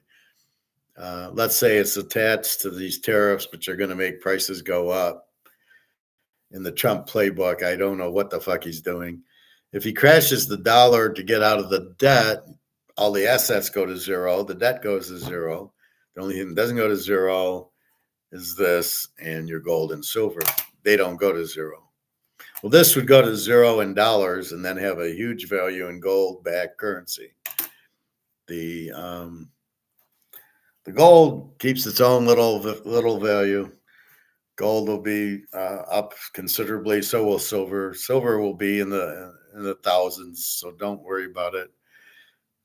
let's say it's attached to these tariffs, which are going to make prices go up. In the Trump playbook, I don't know what the fuck he's doing. If he crashes the dollar to get out of the debt, all the assets go to zero. The debt goes to zero. The only thing that doesn't go to zero is this and your gold and silver. They don't go to zero. Well, this would go to zero in dollars and then have a huge value in gold-backed currency. The gold keeps its own little value. Gold will be up considerably. So will silver. Silver will be in the thousands. So don't worry about it.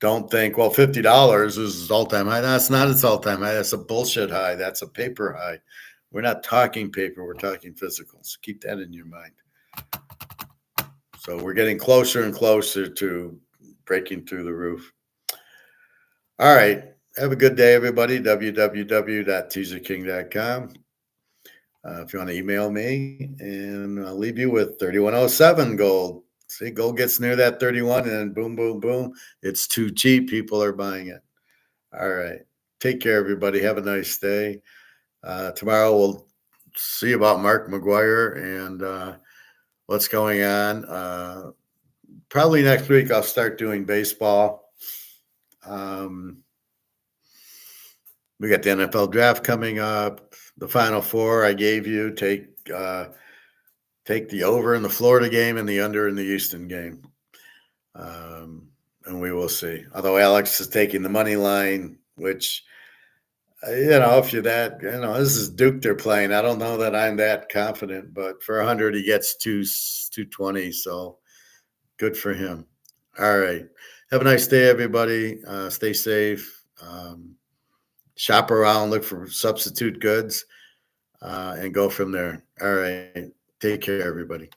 Don't think, well, $50 is all time high. That's not its all time high. That's a bullshit high. That's a paper high. We're not talking paper. We're talking physicals. Keep that in your mind. So we're getting closer and closer to breaking through the roof. All right. Have a good day, everybody. www.teaserking.com. If you want to email me, and I'll leave you with 3107 gold. See, gold gets near that 31, and then boom, boom, boom. It's too cheap. People are buying it. All right. Take care, everybody. Have a nice day. Tomorrow we'll see about Mark McGuire and what's going on. Probably next week I'll start doing baseball. We got the NFL draft coming up. The Final Four I gave you. Take the over in the Florida game and the under in the Houston game. And we will see. Although Alex is taking the money line, which, if you're that, this is Duke they're playing. I don't know that I'm that confident, but for 100, he gets 220. So good for him. All right. Have a nice day, everybody. Stay safe. Shop around, look for substitute goods, and go from there. All right. Take care, everybody.